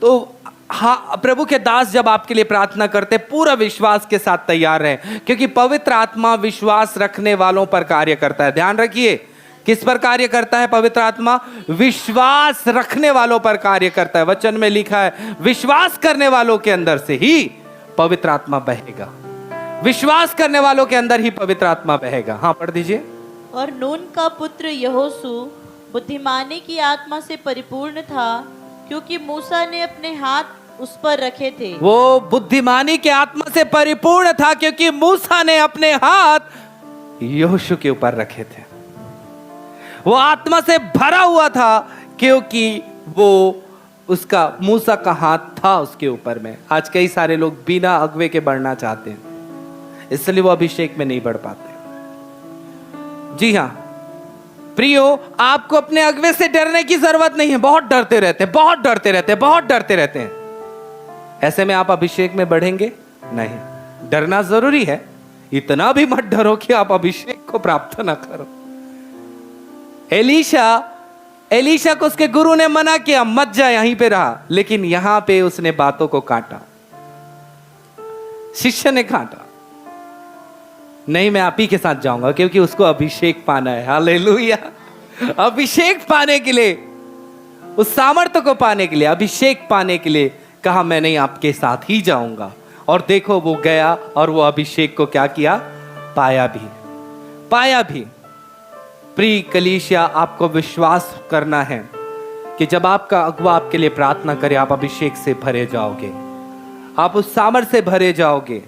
तो हाँ, प्रभु के दास जब आपके लिए प्रार्थना करते हैं पूरा विश्वास के साथ तैयार रहें, क्योंकि पवित्र आत्मा विश्वास रखने वालों पर कार्य करता है। ध्यान रखिए, किस पर कार्य करता है पवित्र आत्मा? विश्वास रखने वालों पर कार्य करता है। वचन में लिखा है विश्वास करने वालों के अंदर से ही पवित्र आत्मा बहेगा। विश्वास करने वालों के अंदर ही पवित्र आत्मा बहेगा। हाँ, पढ़ दीजिए। और नून का पुत्र यहोशू बुद्धिमानी की आत्मा से परिपूर्ण था, क्योंकि मूसा ने अपने हाथ उस पर रखे थे। वो बुद्धिमानी के आत्मा से परिपूर्ण था क्योंकि मूसा ने अपने हाथ यहोशू के ऊपर रखे थे। वो आत्मा से भरा हुआ था क्योंकि वो उसका मूसा का हाथ था उसके ऊपर में। आज कई सारे लोग बिना अगवे के बढ़ना चाहते हैं, इसलिए वो अभिषेक में नहीं बढ़ पाते। जी हां प्रियो, आपको अपने अगवे से डरने की जरूरत नहीं है। बहुत डरते रहते हैं, बहुत डरते रहते हैं, बहुत डरते रहते हैं। ऐसे में आप अभिषेक में बढ़ेंगे नहीं। डरना जरूरी है, इतना भी मत डरो कि आप अभिषेक को प्राप्त ना करो। एलीशा को उसके गुरु ने मना किया, मत जा, यहीं पे रहा, लेकिन यहां पे उसने बातों को काटा। शिष्य ने काटा, नहीं मैं आप ही के साथ जाऊंगा क्योंकि उसको अभिषेक पाना है। हालेलुया। अभिषेक पाने के लिए, उस सामर्थ्य को पाने के लिए, अभिषेक पाने के लिए कहा मैं नहीं आपके साथ ही जाऊंगा। और देखो वो गया और वो अभिषेक को क्या किया, पाया भी। प्रिय कलीसिया, आपको विश्वास करना है कि जब आपका अगुआ आपके लिए प्रार्थना करे, आप अभिषेक से भरे जाओगे, आप उस सामर्थ्य से भरे जाओगे।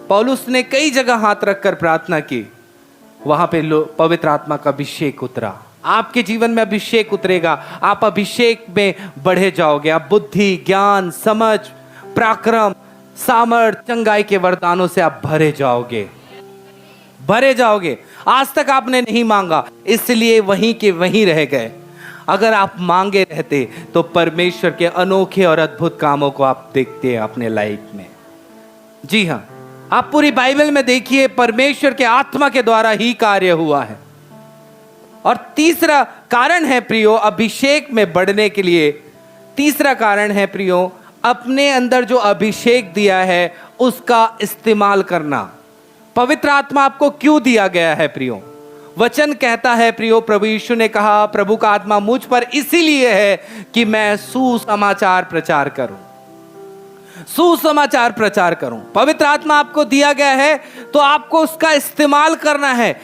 पौलुस ने कई जगह हाथ रखकर प्रार्थना की, वहां पे पवित्र आत्मा का अभिषेक उतरा। आपके जीवन में अभिषेक उतरेगा, आप अभिषेक में बढ़े जाओगे। आप बुद्धि, ज्ञान, समझ, पराक्रम, सामर्थ, चंगाई के वरदानों से आप भरे जाओगे। आज तक आपने नहीं मांगा, इसलिए वहीं के वहीं रह गए। अगर आप मांगे रहते तो परमेश्वर के अनोखे और अद्भुत कामों को आप देखते हैं अपने लाइफ में। जी हां, आप पूरी बाइबल में देखिए, परमेश्वर के आत्मा के द्वारा ही कार्य हुआ है। और तीसरा कारण है प्रियो, अभिषेक में बढ़ने के लिए तीसरा कारण है प्रियो, अपने अंदर जो अभिषेक दिया है उसका इस्तेमाल करना। पवित्र आत्मा आपको क्यों दिया गया है प्रियो? वचन कहता है प्रियो, प्रभु यीशु ने कहा, प्रभु का आत्मा मुझ पर इसीलिए है कि मैं सुसमाचार प्रचार करूं। पवित्र आत्मा आपको दिया गया है तो आपको उसका इस्तेमाल करना है,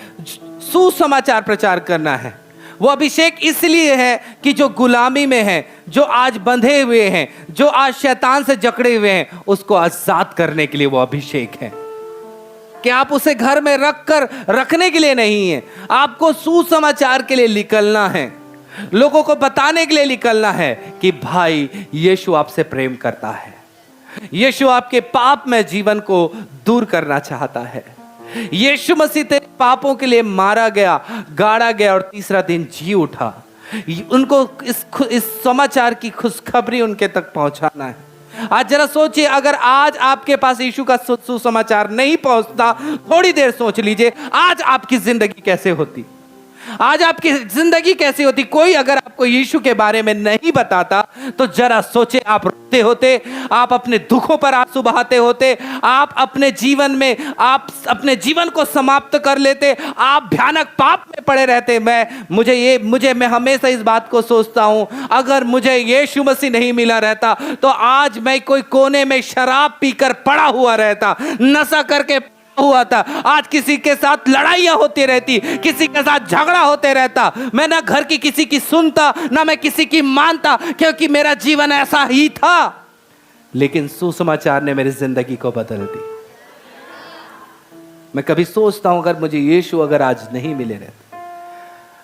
सुसमाचार प्रचार करना है। वो अभिषेक इसलिए है कि जो गुलामी में है, जो आज बंधे हुए हैं, जो आज शैतान से जकड़े हुए हैं, उसको आजाद करने के लिए वो अभिषेक है। कि आप उसे घर में रखने के लिए नहीं है, आपको सुसमाचार के लिए निकलना है, लोगों को बताने के लिए निकलना है कि भाई यीशु आपसे प्रेम करता है, यीशु आपके पाप में जीवन को दूर करना चाहता है। यीशु मसीह तेरे पापों के लिए मारा गया, गाड़ा गया और तीसरा दिन जी उठा। उनको इस समाचार की खुशखबरी उनके तक पहुंचाना है। आज जरा सोचिए, अगर आज आपके पास यीशु का सुसमाचार नहीं पहुंचता, थोड़ी देर सोच लीजिए आज आपकी जिंदगी कैसे होती, आज आपकी जिंदगी कैसी होती। कोई अगर आपको यीशु के बारे में नहीं बताता तो जरा सोचे, आप रोते होते, आप अपने दुखों पर आंसू बहाते होते, आप अपने जीवन को समाप्त कर लेते, आप भयानक पाप में पड़े रहते। मैं हमेशा इस बात को सोचता हूं, अगर मुझे यीशु मसीह नहीं मिला रहता तो आज मैं कोई कोने में शराब पीकर पड़ा हुआ रहता, नशा करके हुआ था। आज किसी के साथ लड़ाइयां होती रहती, किसी के साथ झगड़ा होते रहता, मैं ना घर की किसी की सुनता, ना मैं किसी की मानता, क्योंकि मेरा जीवन ऐसा ही था। लेकिन सुसमाचार ने मेरी जिंदगी को बदल दी। मैं कभी सोचता हूं, अगर मुझे यीशु अगर आज नहीं मिले रहते।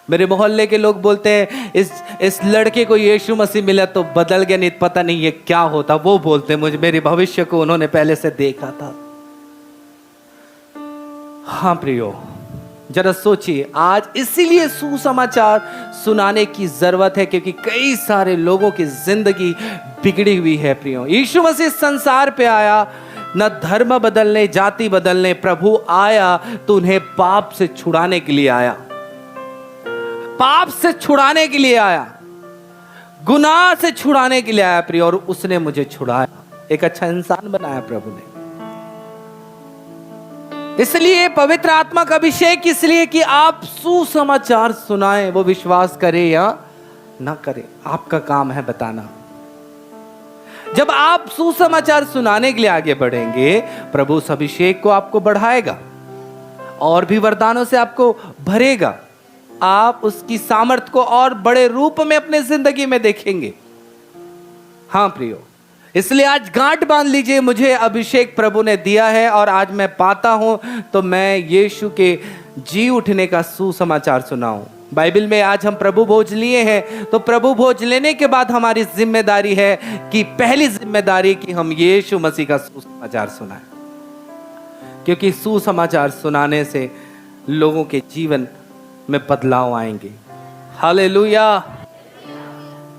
मेरे मोहल्ले के लोग बोलते हैं इस लड़के को यीशु मसीह मिला तो बदल गया, नहीं पता नहीं ये क्या होता। वो बोलते हैं, मुझे मेरे भविष्य को उन्होंने पहले से देखा था। हाँ प्रियो, जरा सोचिए, आज इसीलिए सुसमाचार सुनाने की जरूरत है क्योंकि कई सारे लोगों की जिंदगी बिगड़ी हुई है प्रियो। यीशु मसीह संसार पे आया न धर्म बदलने, जाति बदलने, प्रभु आया तो उन्हें पाप से छुड़ाने के लिए आया, पाप से छुड़ाने के लिए आया, गुनाह से छुड़ाने के लिए आया प्रियो। और उसने मुझे छुड़ाया, एक अच्छा इंसान बनाया प्रभु ने। इसलिए पवित्र आत्मा का अभिषेक इसलिए कि आप सुसमाचार सुनाएं, वो विश्वास करे या ना करे, आपका काम है बताना। जब आप सुसमाचार सुनाने के लिए आगे बढ़ेंगे, प्रभु उस अभिषेक को आपको बढ़ाएगा और भी वरदानों से आपको भरेगा। आप उसकी सामर्थ को और बड़े रूप में अपने जिंदगी में देखेंगे। हाँ प्रियो, इसलिए आज गांठ बांध लीजिए, मुझे अभिषेक प्रभु ने दिया है और आज मैं पाता हूं तो मैं यीशु के जी उठने का सुसमाचार सुनाऊं। बाइबल में आज हम प्रभु भोज लिए हैं, तो प्रभु भोज लेने के बाद हमारी जिम्मेदारी है कि पहली जिम्मेदारी कि हम यीशु मसीह का सुसमाचार सुनाएं, क्योंकि सुसमाचार सुनाने से लोगों के जीवन में बदलाव आएंगे। हालेलुया।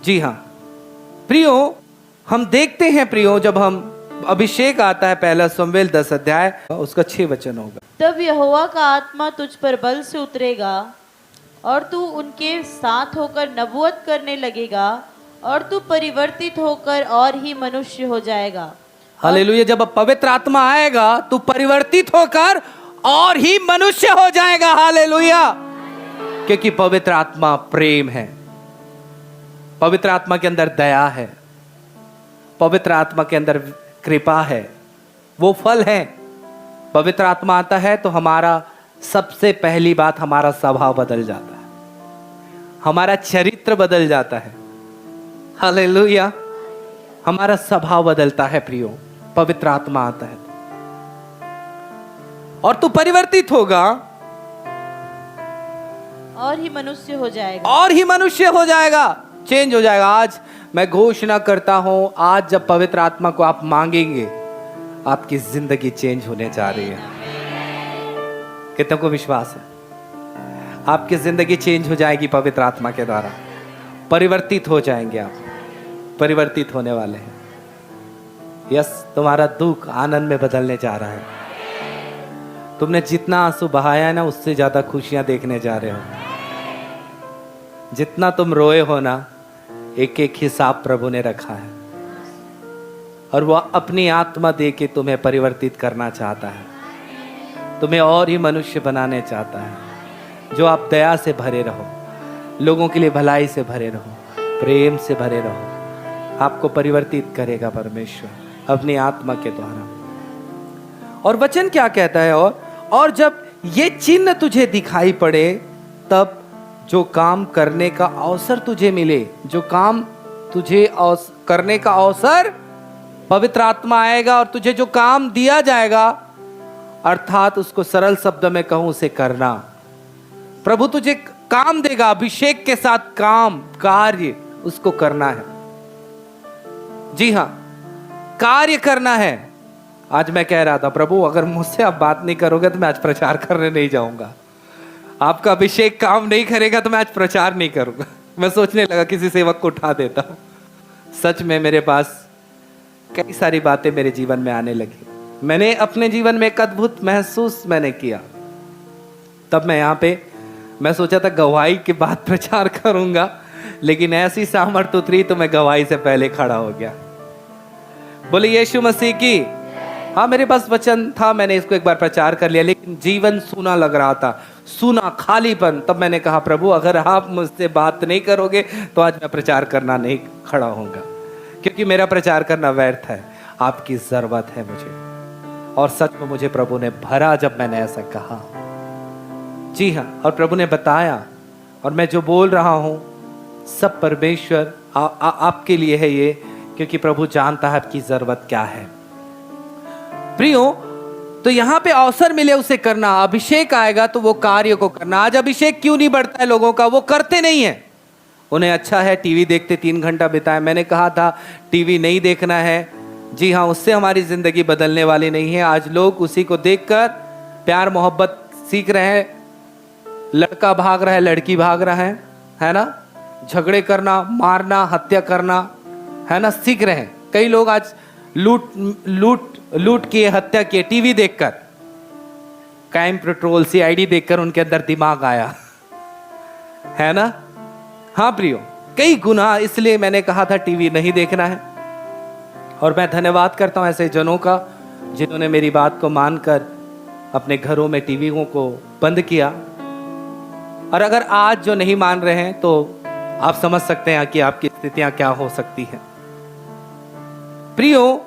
जी हाँ प्रियो, हम देखते हैं प्रियो, जब हम अभिषेक आता है, पहला शमूएल 10 अध्याय उसका 6 वचन होगा। तब यहोवा का आत्मा तुझ पर बल से उतरेगा और तू उनके साथ होकर नबूवत करने लगेगा और तू परिवर्तित होकर और ही मनुष्य हो जाएगा। हालेलुया। जब पवित्र आत्मा आएगा तो परिवर्तित होकर और ही मनुष्य हो जाएगा। हालेलुया। क्योंकि पवित्र आत्मा प्रेम है, पवित्र आत्मा के अंदर दया है, पवित्र आत्मा के अंदर कृपा है, वो फल है। पवित्र आत्मा आता है तो हमारा सबसे पहली बात, हमारा स्वभाव बदल जाता है, हमारा चरित्र बदल जाता है। हालेलुया। हमारा स्वभाव बदलता है प्रियो, पवित्र आत्मा आता है और तू परिवर्तित होगा और ही मनुष्य हो जाएगा, और ही मनुष्य हो जाएगा, चेंज हो जाएगा। आज मैं घोषणा करता हूं, आज जब पवित्र आत्मा को आप मांगेंगे, आपकी जिंदगी चेंज होने जा रही है। कितनों को विश्वास है? आपकी जिंदगी चेंज हो जाएगी पवित्र आत्मा के द्वारा, परिवर्तित हो जाएंगे आप, परिवर्तित होने वाले हैं। यस, तुम्हारा दुख आनंद में बदलने जा रहा है। तुमने जितना आंसू बहाया है ना, उससे ज्यादा खुशियां देखने जा रहे हो। जितना तुम रोए हो ना, एक एक हिसाब प्रभु ने रखा है और वह अपनी आत्मा दे के तुम्हें परिवर्तित करना चाहता है, तुम्हें और ही मनुष्य बनाने चाहता है। जो आप दया से भरे रहो, लोगों के लिए भलाई से भरे रहो, प्रेम से भरे रहो, आपको परिवर्तित करेगा परमेश्वर अपनी आत्मा के द्वारा। और वचन क्या कहता है? और जब ये चिन्ह तुझे दिखाई पड़े, तब जो काम करने का अवसर तुझे मिले, जो काम तुझे करने का अवसर, पवित्र आत्मा आएगा और तुझे जो काम दिया जाएगा, अर्थात उसको सरल शब्द में कहूं, उसे करना। प्रभु तुझे काम देगा, अभिषेक के साथ काम, कार्य उसको करना है। जी हां, कार्य करना है। आज मैं कह रहा था, प्रभु अगर मुझसे आप बात नहीं करोगे तो मैं आज प्रचार करने नहीं जाऊंगा, आपका अभिषेक काम नहीं करेगा तो मैं आज प्रचार नहीं करूंगा। मैं सोचने लगा किसी सेवक को उठा देता हूं। सच में मेरे पास कई सारी बातें मेरे जीवन में आने लगी। मैंने अपने जीवन में एक अद्भुत महसूस मैंने किया। तब मैं यहाँ पे मैं सोचा था गवाही के बाद प्रचार करूंगा, लेकिन ऐसी सामर्थ उतरी तो मैं गवाही से पहले खड़ा हो गया। बोले यीशु मसीह की। हाँ, मेरे पास वचन था, मैंने इसको एक बार प्रचार कर लिया, लेकिन जीवन सूना लग रहा था, सूना, खालीपन। तब मैंने कहा, प्रभु अगर आप मुझसे बात नहीं करोगे तो आज मैं प्रचार करना नहीं खड़ा होऊंगा, क्योंकि मेरा प्रचार करना व्यर्थ है, आपकी जरूरत है मुझे। और सच में मुझे प्रभु ने भरा जब मैंने ऐसा कहा। जी हाँ, और प्रभु ने बताया, और मैं जो बोल रहा हूं सब परमेश्वर आपके लिए है ये, क्योंकि प्रभु जानता है आपकी जरूरत क्या है। प्रियो, तो यहां पे अवसर मिले उसे करना, अभिषेक आएगा तो वो कार्य को करना। आज अभिषेक क्यों नहीं बढ़ता है लोगों का? वो करते नहीं है। उन्हें अच्छा है टीवी देखते 3 घंटा बिताए। मैंने कहा था टीवी नहीं देखना है। जी हाँ, उससे हमारी जिंदगी बदलने वाली नहीं है। आज लोग उसी को देखकर प्यार मोहब्बत सीख रहे हैं। लड़का भाग रहा है, लड़की भाग रहा है ना, झगड़े करना, मारना, हत्या करना, है ना, सीख रहे हैं। कई लोग आज लूट किए, हत्या किए टीवी देखकर। क्राइम पेट्रोल, CID देखकर उनके अंदर दिमाग आया, है ना। हाँ प्रियो, कई गुनाह। इसलिए मैंने कहा था टीवी नहीं देखना है। और मैं धन्यवाद करता हूं ऐसे जनों का जिन्होंने मेरी बात को मानकर अपने घरों में टीवियों को बंद किया। और अगर आज जो नहीं मान रहे हैं तो आप समझ सकते हैं कि आपकी स्थितियां क्या हो सकती हैं। प्रियो,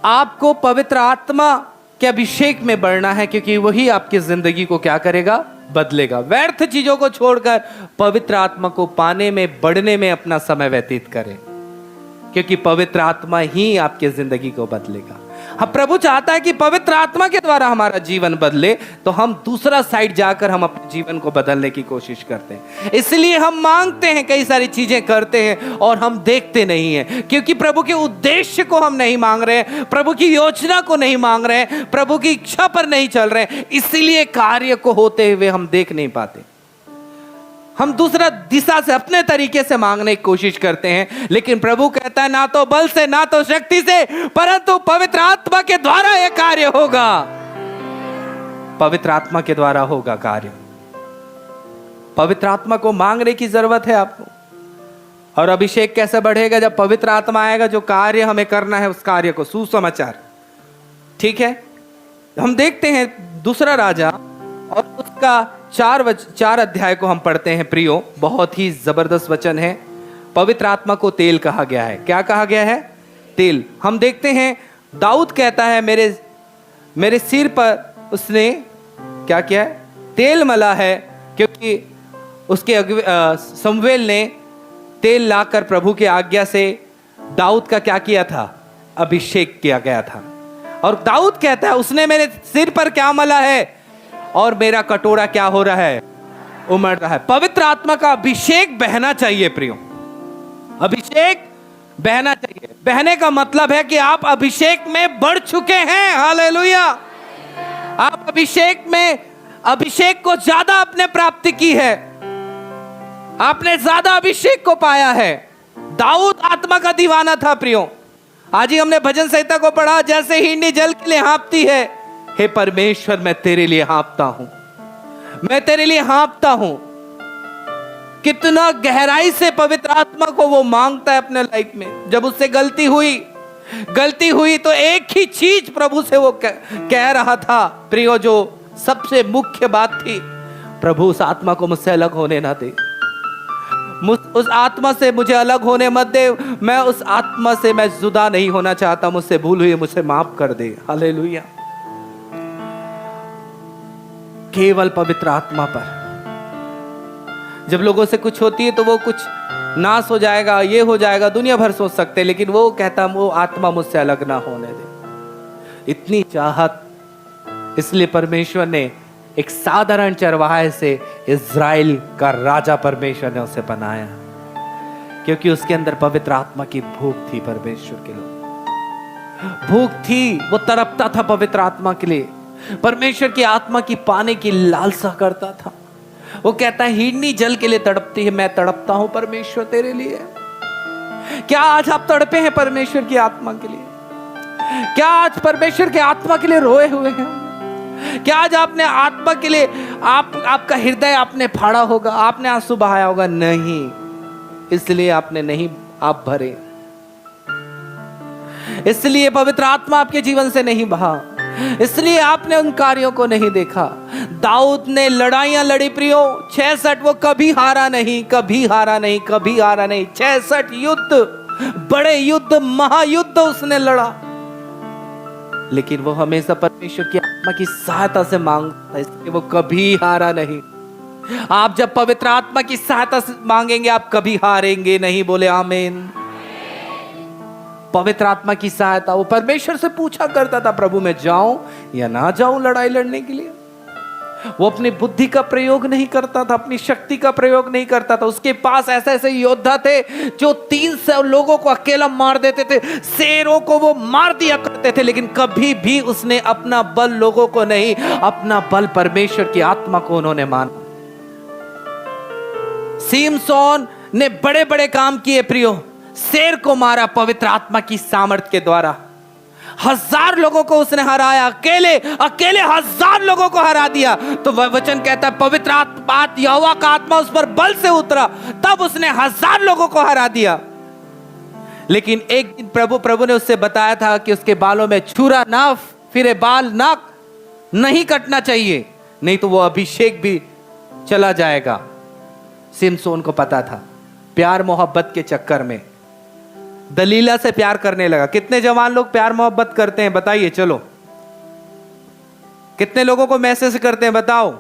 आपको पवित्र आत्मा के अभिषेक में बढ़ना है, क्योंकि वही आपकी जिंदगी को क्या करेगा? बदलेगा। व्यर्थ चीजों को छोड़कर पवित्र आत्मा को पाने में, बढ़ने में अपना समय व्यतीत करें। क्योंकि पवित्र आत्मा ही आपकी जिंदगी को बदलेगा। हम प्रभु चाहता है कि पवित्र आत्मा के द्वारा हमारा जीवन बदले, तो हम दूसरा साइड जाकर हम अपने जीवन को बदलने की कोशिश करते हैं। इसलिए हम मांगते हैं, कई सारी चीजें करते हैं और हम देखते नहीं हैं, क्योंकि प्रभु के उद्देश्य को हम नहीं मांग रहे हैं, प्रभु की योजना को नहीं मांग रहे हैं, प्रभु की इच्छा पर नहीं चल रहे हैं। इसलिए कार्य को होते हुए हम देख नहीं पाते। हम दूसरा दिशा से अपने तरीके से मांगने की कोशिश करते हैं, लेकिन प्रभु कहता है ना तो बल से ना तो शक्ति से, परंतु पवित्र आत्मा के द्वारा यह कार्य होगा। पवित्र आत्मा के द्वारा होगा कार्य। पवित्र आत्मा को मांगने की जरूरत है आपको। और अभिषेक कैसे बढ़ेगा? जब पवित्र आत्मा आएगा, जो कार्य हमें करना है उस कार्य को, सुसमाचार, ठीक है। हम देखते हैं दूसरा राजा और उसका 4 अध्याय को हम पढ़ते हैं प्रियो। बहुत ही जबरदस्त वचन है। पवित्र आत्मा को तेल कहा गया है। क्या कहा गया है? तेल। हम देखते हैं दाऊद कहता है मेरे सिर पर उसने क्या किया है? तेल मला है, क्योंकि उसके शमूएल ने तेल लाकर प्रभु की आज्ञा से दाऊद का क्या किया था? अभिषेक किया गया था। और दाऊद कहता है उसने मेरे सिर पर क्या मला है और मेरा कटोरा क्या हो रहा है? उमड़ रहा है। पवित्र आत्मा का अभिषेक बहना चाहिए प्रियो। अभिषेक बहना चाहिए। बहने का मतलब है कि आप अभिषेक में बढ़ चुके हैं। हालेलुया। आप अभिषेक को ज्यादा आपने प्राप्ति की है। आपने ज्यादा अभिषेक को पाया है। दाऊद आत्मा का दीवाना था प्रियो। आज ही हमने भजन संहिता को पढ़ा, जैसे हिरनी जल के लिए हाँफती है, हे परमेश्वर मैं तेरे लिए हाँफता हूं, मैं तेरे लिए हाँफता हूं। कितना गहराई से पवित्र आत्मा को वो मांगता है अपने लाइफ में। जब उससे गलती हुई तो एक ही चीज प्रभु से वो कह रहा था प्रियो, जो सबसे मुख्य बात थी, प्रभु उस आत्मा को मुझसे अलग होने ना दे, उस आत्मा से मुझे अलग होने मत दे। मैं उस आत्मा से मैं जुदा नहीं होना चाहता। मुझसे भूल हुई, मुझे माफ कर दे। हालेलुया। केवल पवित्र आत्मा पर। जब लोगों से कुछ होती है तो वो कुछ नाश हो जाएगा, ये हो जाएगा, दुनिया भर सोच सकते हैं, लेकिन वो कहता वो आत्मा मुझसे अलग ना होने दे। इतनी चाहत। इसलिए परमेश्वर ने एक साधारण चरवाहे से इज़राइल का राजा परमेश्वर ने उसे बनाया, क्योंकि उसके अंदर पवित्र आत्मा की भूख थी। परमेश्वर के लोग भूख थी, वो तड़पता था पवित्र आत्मा के लिए, परमेश्वर की आत्मा की पाने की लालसा करता था। वो कहता है हिरनी जल के लिए तड़पती है, मैं तड़पता हूं परमेश्वर तेरे लिए। क्या आज आप तड़पे हैं परमेश्वर की आत्मा के लिए? क्या आज परमेश्वर की आत्मा के लिए रोए हुए हैं? क्या आज आपने आत्मा के लिए आपका हृदय आपने फाड़ा होगा, आपने आंसू बहाया होगा? नहीं, इसलिए आपने नहीं आप भरे, इसलिए पवित्र आत्मा आपके जीवन से नहीं बहा, इसलिए आपने उन कार्यों को नहीं देखा। दाऊद ने लड़ाइयां लड़ी प्रियो, 66, वो कभी हारा नहीं, कभी हारा नहीं, कभी हारा नहीं। 66 युद्ध, बड़े युद्ध, महायुद्ध उसने लड़ा, लेकिन वो हमेशा परमेश्वर की आत्मा की सहायता से मांगता है, इसलिए वो कभी हारा नहीं। आप जब पवित्र आत्मा की सहायता से मांगेंगे, आप कभी हारेंगे नहीं। बोले आमीन। पवित्र आत्मा की सहायता वो परमेश्वर से पूछा करता था, प्रभु मैं जाऊं या ना जाऊं लड़ाई लड़ने के लिए। वो अपनी बुद्धि का प्रयोग नहीं करता था, अपनी शक्ति का प्रयोग नहीं करता था। उसके पास ऐसे ऐसे योद्धा थे जो 300 लोगों को अकेला मार देते थे, शेरों को वो मार दिया करते थे, लेकिन कभी भी उसने अपना बल लोगों को नहीं, अपना बल परमेश्वर की आत्मा को उन्होंने माना। सिमसोन ने बड़े बड़े काम किए प्रियो, शेर को मारा पवित्र आत्मा की सामर्थ्य के द्वारा। 1000 लोगों को उसने हराया, अकेले 1000 लोगों को हरा दिया। तो वह वचन कहता है पवित्र आत्मा, यहोवा का आत्मा उस पर बल से उतरा, तब उसने 1000 लोगों को हरा दिया। लेकिन एक दिन प्रभु ने उससे बताया था कि उसके बालों में छुरा ना फिरे, बाल ना नहीं कटना चाहिए, नहीं तो वो अभिषेक भी चला जाएगा। सिमसोन को पता था। प्यार मोहब्बत के चक्कर में दलीला से प्यार करने लगा। कितने जवान लोग प्यार मोहब्बत करते हैं बताइए? चलो, कितने लोगों को मैसेज करते हैं बताओ?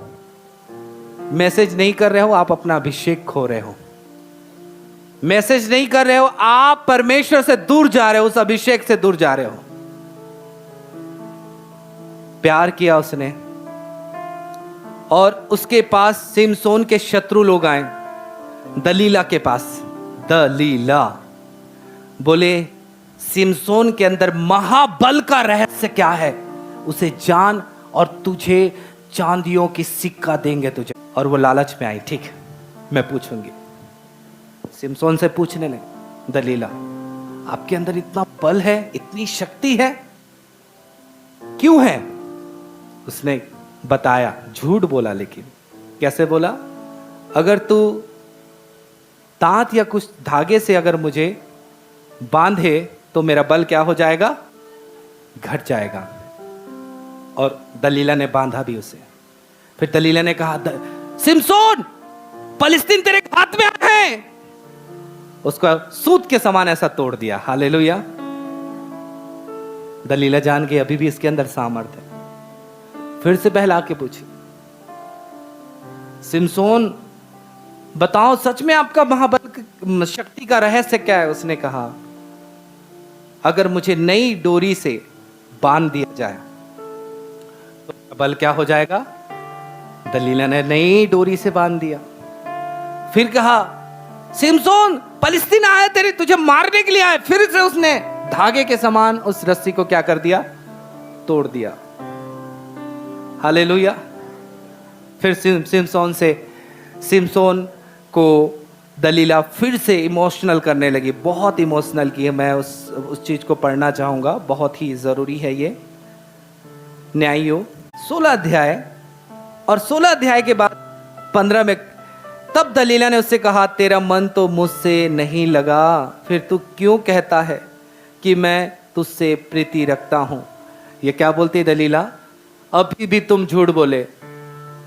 मैसेज नहीं कर रहे हो, आप अपना अभिषेक खो रहे हो। मैसेज नहीं कर रहे हो, आप परमेश्वर से दूर जा रहे हो, उस अभिषेक से दूर जा रहे हो। प्यार किया उसने, और उसके पास सिमसोन के शत्रु लोग आए, दलीला के पास। दलीला बोले, सिमसोन के अंदर महाबल का रहस्य क्या है, उसे जान, और तुझे चांदियों की सिक्का देंगे तुझे। और वो लालच में आई, ठीक मैं पूछूंगी। सिमसोन से पूछने लगे, दलीला आपके अंदर इतना बल है, इतनी शक्ति है, क्यों है? उसने बताया, झूठ बोला, लेकिन कैसे बोला? अगर तू तांत या कुछ धागे से अगर मुझे बांधे तो मेरा बल क्या हो जाएगा? घट जाएगा। और दलीला ने बांधा भी उसे। फिर दलीला ने कहा, सिमसोन पलिस्तीन तेरे हाथ में है। उसको सूत के समान ऐसा तोड़ दिया। हालेलुया। दलीला जान गई अभी भी इसके अंदर सामर्थ्य है। फिर से बहला के पूछी, सिमसोन बताओ सच में आपका महाबल शक्ति का रहस्य क्या है? उसने कहा, अगर मुझे नई डोरी से बांध दिया जाए तो बल क्या हो जाएगा? दलीला ने नई डोरी से बांध दिया। फिर कहा, सिमसोन पलिस्तीन आया तेरे, तुझे मारने के लिए आया। फिर से उसने धागे के समान उस रस्सी को क्या कर दिया? तोड़ दिया। हालेलुया। फिर सिमसोन को दलीला फिर से इमोशनल करने लगी, बहुत इमोशनल की है। मैं उस चीज को पढ़ना चाहूंगा, बहुत ही जरूरी है ये। न्यायियों 16 अध्याय, और 16 अध्याय के बाद 15 में, तब दलीला ने उससे कहा, तेरा मन तो मुझसे नहीं लगा, फिर तू क्यों कहता है कि मैं तुझसे प्रीति रखता हूं? ये क्या बोलती है दलीला? अभी भी तुम झूठ बोले,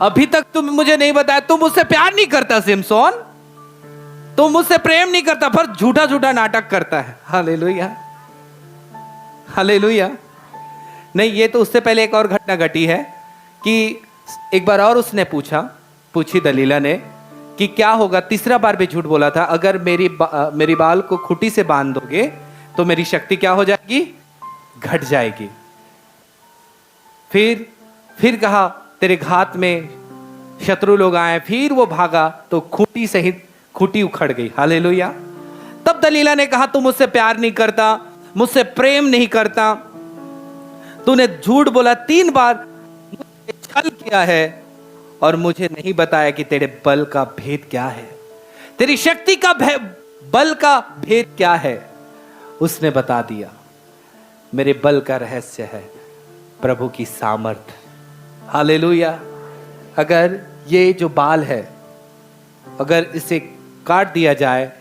अभी तक तुम मुझे नहीं बताया, तुम मुझसे प्यार नहीं करता सिमसोन, तुम मुझसे प्रेम नहीं करता, पर झूठा झूठा नाटक करता है। Hallelujah, hallelujah. नहीं, ये तो उससे पहले एक और घटना घटी है कि एक बार और उसने पूछी दलीला ने कि क्या होगा, तीसरा बार भी झूठ बोला था, अगर मेरी बाल को खूंटी से बांध दोगे तो मेरी शक्ति क्या हो जाएगी? घट जाएगी। फिर कहा, तेरे घात में शत्रु लोग आए। फिर वो भागा तो खूंटी सहित खूंटी उखड़ गई। हालेलुया। तब दलीला ने कहा, तू मुझसे प्यार नहीं करता, मुझसे प्रेम नहीं करता, तूने झूठ बोला 3 बार, मुझे छल किया है और मुझे नहीं बताया कि तेरे बल का भेद क्या है, तेरी शक्ति का बल का भेद क्या है। उसने बता दिया, मेरे बल का रहस्य है प्रभु की सामर्थ। हालेलुया। अगर ये जो बाल है, अगर इसे काट दिया जाए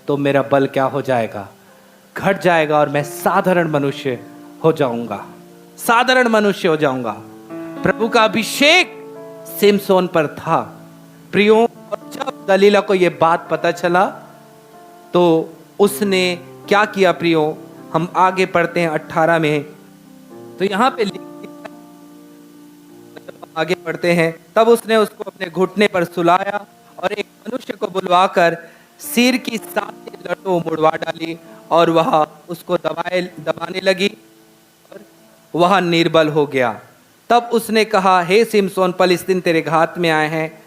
तो मेरा बल क्या हो जाएगा? घट जाएगा, और मैं साधारण मनुष्य हो जाऊंगा, साधारण मनुष्य हो जाऊंगा। प्रभु का अभिषेक सिमसोन पर था। प्रियो, जब दलीला को यह बात पता चला तो उसने क्या किया? प्रियो, हम आगे पढ़ते हैं 18 में, तो यहां पे आगे पढ़ते हैं, तब उसने उसको अपने घुटने पर सुलाया और एक मनुष्य को बुलवाकर सिर की 7 लटों मुड़वा डाली, और वह उसको दबाने लगी और वह निर्बल हो गया। तब उसने कहा, हे सिमसोन, पलिस्तीन तेरे घात में आए हैं।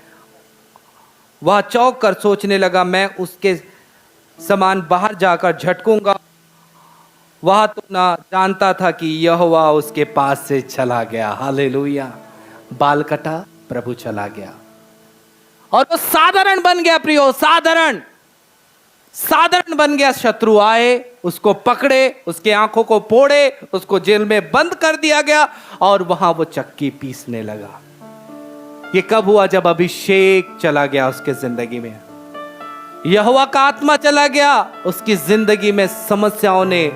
वह चौंक कर सोचने लगा, मैं उसके समान बाहर जाकर झटकूंगा। वह तो ना जानता था कि यहोवा उसके पास से चला गया। हालेलुया। बाल कटा, प्रभु चला गया, और वो साधारण बन गया। प्रियो, साधारण बन गया। शत्रु आए, उसको पकड़े, उसके आंखों को फोड़े, उसको जेल में बंद कर दिया गया, और वहां वो चक्की पीसने लगा। ये कब हुआ? जब अभिषेक चला गया उसके जिंदगी में, यहोवा का आत्मा चला गया उसकी जिंदगी में। समस्याओं ने,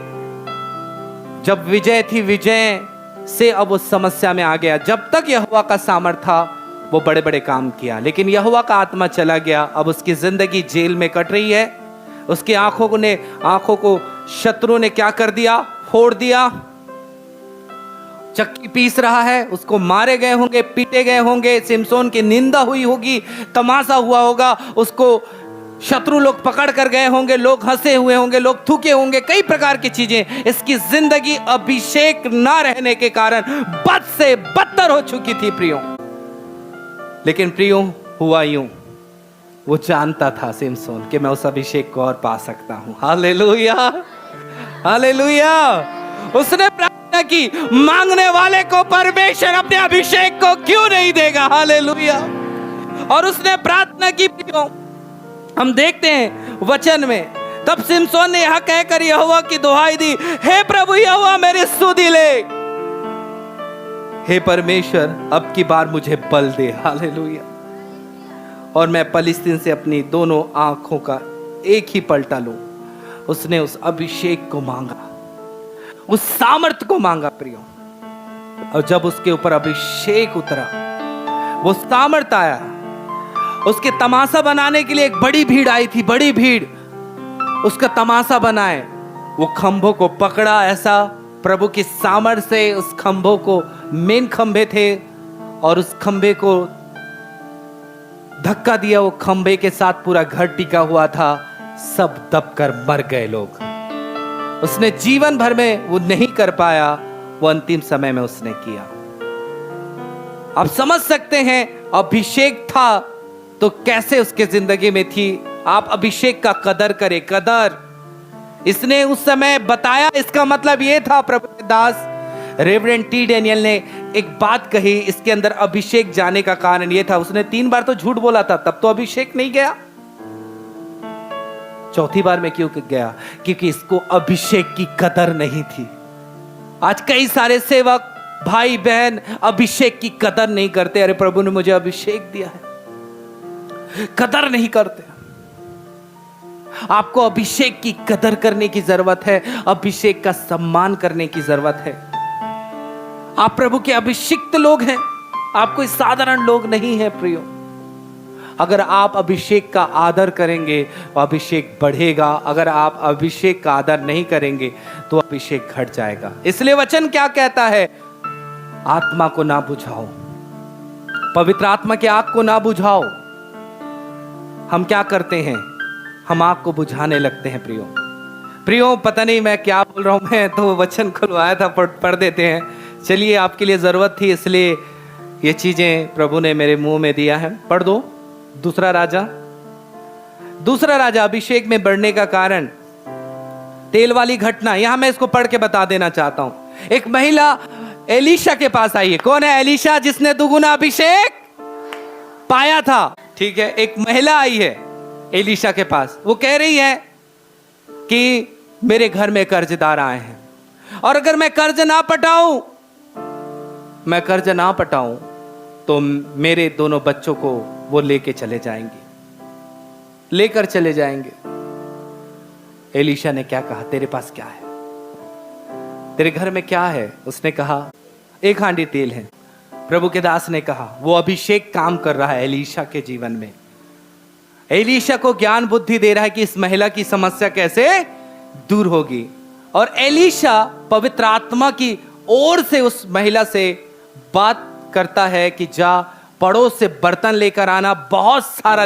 जब विजय थी, विजय से अब उस समस्या में आ गया। जब तक यहोवा का सामर्थ था वो बड़े बड़े काम किया, लेकिन यहोवा का आत्मा चला गया, अब उसकी जिंदगी जेल में कट रही है। उसकी आंखों को शत्रु ने क्या कर दिया? फोड़ दिया। चक्की पीस रहा है, उसको मारे गए होंगे, पीटे गए होंगे, सिमसोन की निंदा हुई होगी, तमाशा हुआ होगा, उसको शत्रु लोग पकड़ कर गए होंगे, लोग हंसे हुए होंगे, लोग थूके होंगे, कई प्रकार की चीजें। इसकी जिंदगी अभिषेक ना रहने के कारण बद से बदतर हो चुकी थी प्रियो। लेकिन प्रियो हुआ यूं, वो जानता था सिमसोन कि मैं उस अभिषेक को और पा सकता हूं। Hallelujah, hallelujah. उसने प्रार्थना की, मांगने वाले को परमेश्वर अपने अभिषेक को क्यों नहीं देगा। हालेलुया। और उसने प्रार्थना की प्रियो, हम देखते हैं वचन में, तब सिमसोन ने यह कहकर यहोवा की दुहाई दी, हे प्रभु यहोवा मेरी सुधि ले, हे परमेश्वर अब की बार मुझे बल दे। हालेलुया। और मैं पलिस्तीन से अपनी दोनों आंखों का एक ही पलटा लूं। उसने उस अभिषेक को मांगा, उस सामर्थ्य को मांगा प्रियो। और जब उसके ऊपर अभिषेक उतरा, वो सामर्थ्य आया, उसके तमाशा बनाने के लिए एक बड़ी भीड़ आई थी, बड़ी भीड़ उसका तमाशा बनाए। वो खंभों को पकड़ा, ऐसा प्रभु की सामर्थ्य से उस खंभों को, मेन खंभे थे, और उस खंभे को धक्का दिया। वो खंभे के साथ पूरा घर टिका हुआ था, सब दबकर मर गए लोग। उसने जीवन भर में वो नहीं कर पाया, वो अंतिम समय में उसने किया। आप समझ सकते हैं अभिषेक था तो कैसे उसके जिंदगी में थी। आप अभिषेक का कदर करें, कदर। इसने उस समय बताया, इसका मतलब यह था, प्रभु के दास रेवरेंड टी डैनियल ने एक बात कही, इसके अंदर अभिषेक जाने का कारण यह था, उसने 3 बार तो झूठ बोला था, तब तो अभिषेक नहीं गया। चौथी बार में क्यों गया? क्योंकि इसको अभिषेक की कदर नहीं थी। आज कई सारे सेवक भाई बहन अभिषेक की कदर नहीं करते। अरे प्रभु ने मुझे अभिषेक दिया है, कदर नहीं करते। आपको अभिषेक की कदर करने की जरूरत है, अभिषेक का सम्मान करने की जरूरत है। आप प्रभु के अभिषिक्त लोग हैं, आप कोई साधारण लोग नहीं हैं प्रियो। अगर आप अभिषेक का आदर करेंगे तो अभिषेक बढ़ेगा, अगर आप अभिषेक का आदर नहीं करेंगे तो अभिषेक घट जाएगा। इसलिए वचन क्या कहता है? आत्मा को ना बुझाओ, पवित्र आत्मा की आग को ना बुझाओ। हम क्या करते हैं? हम आग को बुझाने लगते हैं प्रियो। प्रियो पता नहीं मैं क्या बोल रहा हूं, मैं तो वचन खुलवाया था, पढ़ देते हैं। चलिए, आपके लिए जरूरत थी इसलिए ये चीजें प्रभु ने मेरे मुंह में दिया है। पढ़ दो दूसरा राजा अभिषेक में बढ़ने का कारण, तेल वाली घटना। यहां मैं इसको पढ़ के बता देना चाहता हूं। एक महिला एलीशा के पास आई है। कौन है एलीशा? जिसने दुगुना अभिषेक पाया था। ठीक है, एक महिला आई है एलीशा के पास। वो कह रही है कि मेरे घर में कर्जदार आए हैं, और अगर मैं कर्ज ना पटाऊं तो मेरे दोनों बच्चों को वो लेकर चले जाएंगे। एलीशा ने क्या कहा? तेरे पास क्या है? तेरे घर में क्या है? उसने कहा 1 हांडी तेल है। प्रभु के दास ने कहा, वो अभिषेक काम कर रहा है एलीशा के जीवन में। एलीशा को ज्ञान बुद्धि दे रहा है कि इस महिला की समस्या कैसे दूर होगी। और एलीशा पवित्र आत्मा की ओर से उस महिला से बात करता है कि जा पड़ोस से बर्तन लेकर आना, बहुत सारा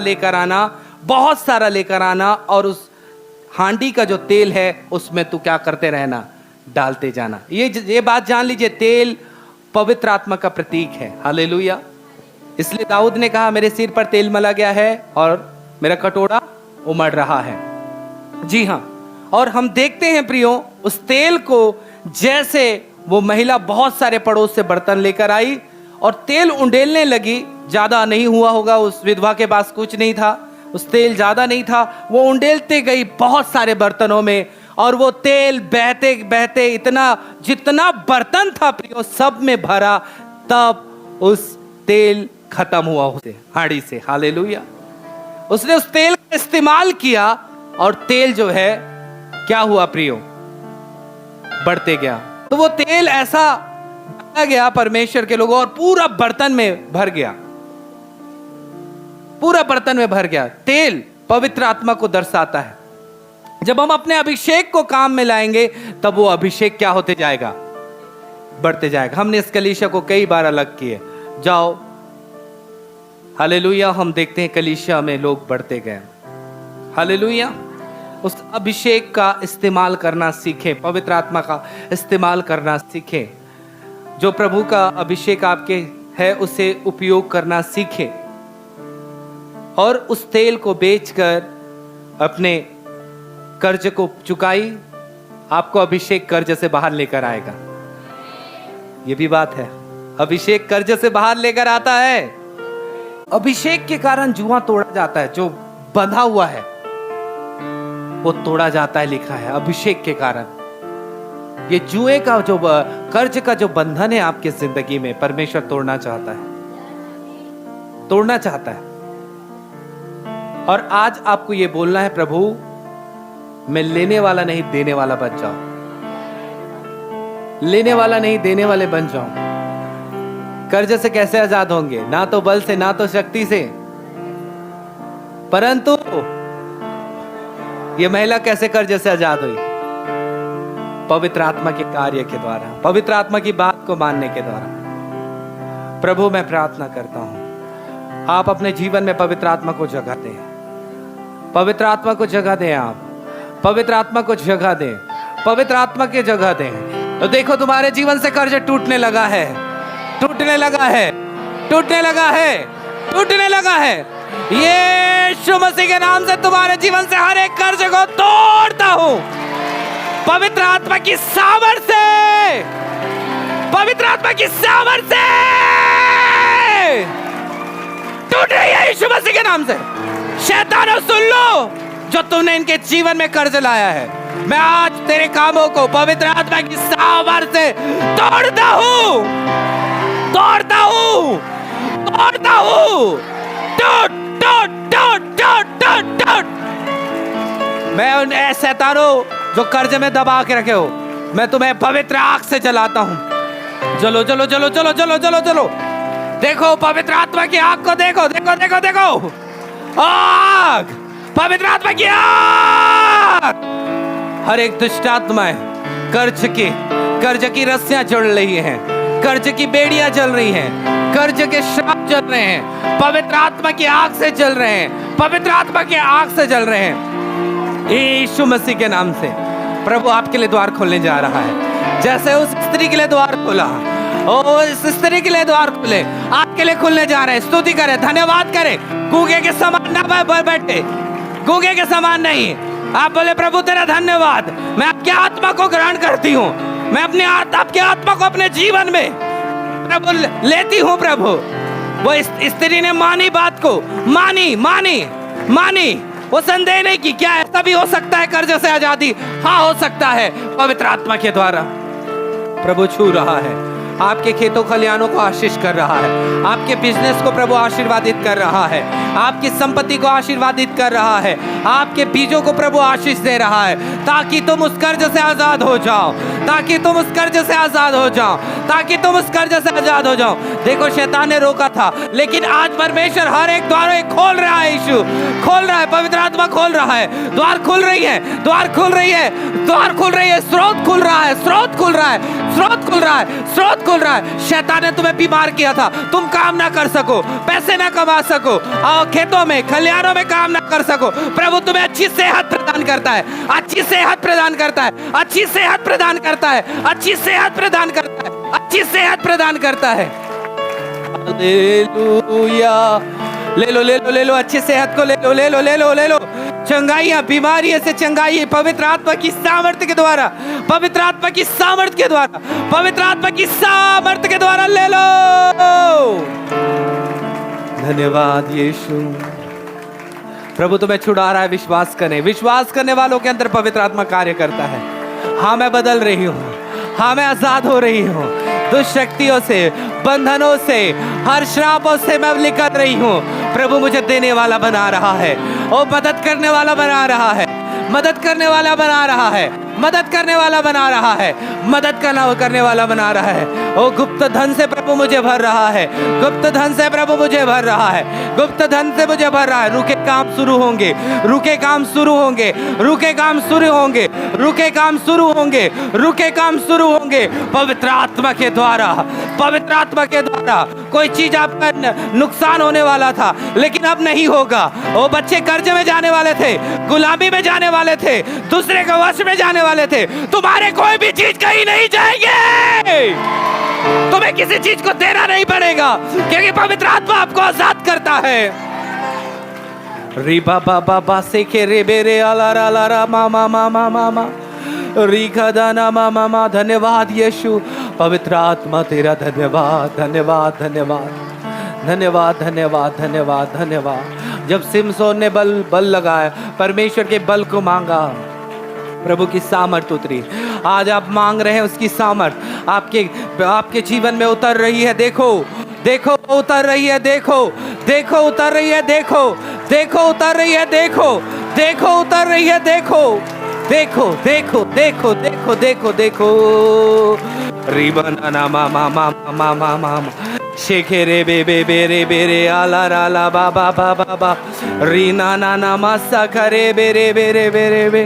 लेकर आना, और उस हांडी का जो तेल है उसमें तू क्या करते रहना? डालते जाना। ये बात जान लीजिए, तेल पवित्र आत्मा का प्रतीक है। हालेलुया। इसलिए दाऊद ने कहा, मेरे सिर पर तेल मला गया है और मेरा कटोरा उमड़ रहा है। जी हां। और हम देखते हैं प्रियो, उस तेल को जैसे वो महिला बहुत सारे पड़ोस से बर्तन लेकर आई और तेल उंडेलने लगी। ज्यादा नहीं हुआ होगा, उस विधवा के पास कुछ नहीं था, उस तेल ज्यादा नहीं था। वो उंडेलते गई बहुत सारे बर्तनों में, और वो तेल बहते बहते जितना बर्तन था प्रियो सब में भरा, तब उस तेल खत्म हुआ उसे हांडी से। हालेलुया। उसने उस तेल का इस्तेमाल किया और तेल जो है क्या हुआ प्रियो? बढ़ते गया। तो वो तेल ऐसा डाला गया परमेश्वर के लोगों, और पूरा बर्तन में भर गया। तेल पवित्र आत्मा को दर्शाता है। जब हम अपने अभिषेक को काम में लाएंगे तब वो अभिषेक क्या होते जाएगा? बढ़ते जाएगा। हमने इस कलीसिया को कई बार अलग किए। जाओ, हालेलुया। हम देखते हैं कलीसिया में लोग बढ़ते गए, हालेलुया। उस अभिषेक का इस्तेमाल करना सीखें, पवित्र आत्मा का इस्तेमाल करना सीखें। जो प्रभु का अभिषेक आपके है उसे उपयोग करना सीखें और उस तेल को बेचकर अपने कर्ज को चुकाई, आपको अभिषेक कर्ज से बाहर लेकर आएगा। ये भी बात है, अभिषेक कर्ज से बाहर लेकर आता है। अभिषेक के कारण जुआ तोड़ा जाता है, जो बंधा हुआ है वो तोड़ा जाता है, लिखा है अभिषेक के कारण। ये जुए का जो कर्ज का जो बंधन है आपकी जिंदगी में, परमेश्वर तोड़ना चाहता है, तोड़ना चाहता है। और आज आपको ये बोलना है, प्रभु मैं लेने वाला नहीं देने वाला बन जाऊं, लेने वाला नहीं देने वाले बन जाऊं। कर्ज से कैसे आजाद होंगे? ना तो बल से ना तो शक्ति से, परंतु ये महिला कैसे कर्ज से आजाद हुई? पवित्र आत्मा के कार्य के द्वारा, पवित्र आत्मा की बात को मानने के द्वारा। प्रभु मैं प्रार्थना करता हूं, आप अपने जीवन में पवित्र आत्मा को जगह दें, पवित्र आत्मा को जगह दें, आप पवित्र आत्मा को जगह दें, पवित्र आत्मा की जगह दें। तो देखो तुम्हारे जीवन से कर्ज टूटने लगा है, टूटने लगा है, टूटने लगा है, टूटने लगा है। यीशु मसीह के नाम से तुम्हारे जीवन से हर एक कर्ज को तोड़ता हूं, पवित्र आत्मा की सामर्थ से, पवित्र आत्मा की सामर्थ से टूट रही है यीशु मसीह के नाम से। शैतानों सुन लो, जो तुमने इनके जीवन में कर्ज लाया है, मैं आज तेरे कामों को पवित्र आत्मा की सामर्थ से तोड़ता हूं, तोड़ता हूं, तोड़ता हूं। टूट टूट टूट टूट टूट टूट। मैं उन शैतानों जो कर्ज में दबा के रखे हो, मैं तुम्हें पवित्र आग से जलाता हूं। चलो चलो चलो चलो चलो चलो चलो, देखो पवित्र आत्मा की आग को, देखो देखो देखो देखो, आग, पवित्र आत्मा की आग। हर एक दुष्ट आत्माएं कर्ज की रस्सियां जुड़ रही हैं, कर्ज की बेड़ियां जल रही हैं, कर्ज के श्राप जल रहे हैं, पवित्र आत्मा की आग से जल रहे हैं, पवित्र आत्मा की आग से जल रहे हैं। यीशु मसीह के नाम से प्रभु आपके लिए द्वार खोलने जा रहा है। जैसे उस स्त्री के लिए द्वार खोला, ओ इस स्त्री के लिए द्वार खोले, आपके लिए खुलने जा रहे हैं। स्तुति करें, धन्यवाद करें। गूंगे के समान ना बैठे, गूंगे के समान नहीं। आप बोले प्रभु तेरा धन्यवाद, मैं आपकी आत्मा को ग्रहण करती हूँ, मैं अपने आपकी आत्मा को अपने जीवन में प्रभु लेती हूँ। प्रभु वो स्त्री ने मानी बात को, मानी मानी मानी, वो संदेह नहीं की। क्या ऐसा भी हो सकता है कर्ज से आजादी? हाँ हो सकता है, पवित्र आत्मा के द्वारा प्रभु छू रहा है। आपके खेतों खलिहानों को आशीष कर रहा है, आपके बिजनेस को प्रभु आशीर्वादित कर रहा है, आपकी संपत्ति को आशीर्वादित कर रहा है, आपके बीजों को प्रभु आशीष दे रहा है, ताकि तुम उस कर्ज से आजाद हो जाओ, ताकि तुम उस कर्ज से आजाद हो जाओ, ताकि तुम उस कर्ज से आजाद हो जाओ। देखो शैतान ने रोका था, लेकिन आज परमेश्वर हर एक द्वार खोल रहा है। यीशु खोल रहा है, पवित्र आत्मा खोल रहा है, द्वार खुल रही है, द्वार खुल रही है, द्वार खुल रही है, स्रोत खुल रहा है, स्रोत खुल रहा है, स्रोत खुल रहा है, स्रोत खुल रहा है। शैतान ने तुम्हें बीमार किया था, तुम काम ना कर सको, पैसे ना कमा सको, और खेतों में खलिहानों में काम ना कर सको। प्रभु तुम्हें अच्छी सेहत प्रदान करता है, अच्छी सेहत प्रदान करता है, अच्छी सेहत प्रदान करता है, अच्छी सेहत प्रदान करता है, अच्छी सेहत प्रदान करता है। हालेलुया। ले लो ले लो ले लो, अच्छी सेहत को ले लो ले लो ले लो ले लो। चंगाइयां, बीमारियों से चंगाई पवित्र आत्मा की सामर्थ्य के द्वारा, पवित्र आत्मा की सामर्थ्य के द्वारा, पवित्र आत्मा की सामर्थ्य के द्वारा ले लो। धन्यवाद यीशु। प्रभु तुम्हें छुड़ा रहा है, विश्वास करें। विश्वास करने वालों के अंदर पवित्र आत्मा कार्य करता है। हाँ मैं बदल रही हूँ, हाँ मैं आजाद हो रही हूँ, दुष्ट शक्तियों से, बंधनों से, हर श्रापों से मैं निकल रही हूँ। प्रभु मुझे देने वाला बना रहा है, ओ मदद करने वाला बना रहा है, मदद करने वाला बना रहा है, मदद करने वाला बना रहा है, मदद करने वाला बना रहा है। ओ गुप्त धन से प्रभु मुझे भर रहा है, गुप्त धन से प्रभु मुझे भर रहा है, गुप्त धन से मुझे भर रहा है। रुके काम शुरू होंगे, रुके काम शुरू होंगे, रुके काम शुरू होंगे, रुके काम शुरू होंगे, रुके काम शुरू होंगे। पवित्र आत्मा के द्वारा पवित्र आत्मा के द्वारा कोई चीज आपका नुकसान होने वाला था, लेकिन अब नहीं होगा। वो बच्चे कर्ज में जाने वाले थे, गुलामी में जाने वाले थे, दूसरे के वश में जाने वाले थे। तुम्हारे कोई भी चीज कहीं नहीं जाएंगे। तुम्हें किसी चीज को देना नहीं पड़ेगा, क्योंकि पवित्र आत्मा आपको आजाद करता है। री बाबा बाबा से के रे बेरे अला रा ला रा मा मा मा मा मा मा री का दाना मा मा मा। धन्यवाद यीशु, पवित्र आत्मा तेरा धन्यवाद धन्यवाद धन्यवाद धन्यवाद धन्यवाद धन्यवाद धन्यवाद। जब सिमसोन ने बल लगाया, परमेश्वर के बल को मांगा, प्रभु की सामर्थ उतरी। आज आप मांग रहे हैं, उसकी सामर्थ आपके जीवन में उतर रही है। देखो देखो उतर रही है, देखो देखो उतर रही है, देखो देखो उतर रही है, देखो देखो उतर रही है, देखो देखो देखो देखो देखो देखो देखो। रिबना मा मा मा मा मा मा शेखे रे बे बे बे रे बे रे आला राला बाबा बाबा बा रीना ना ना मासा करे बे रे बे रे बे रे बे।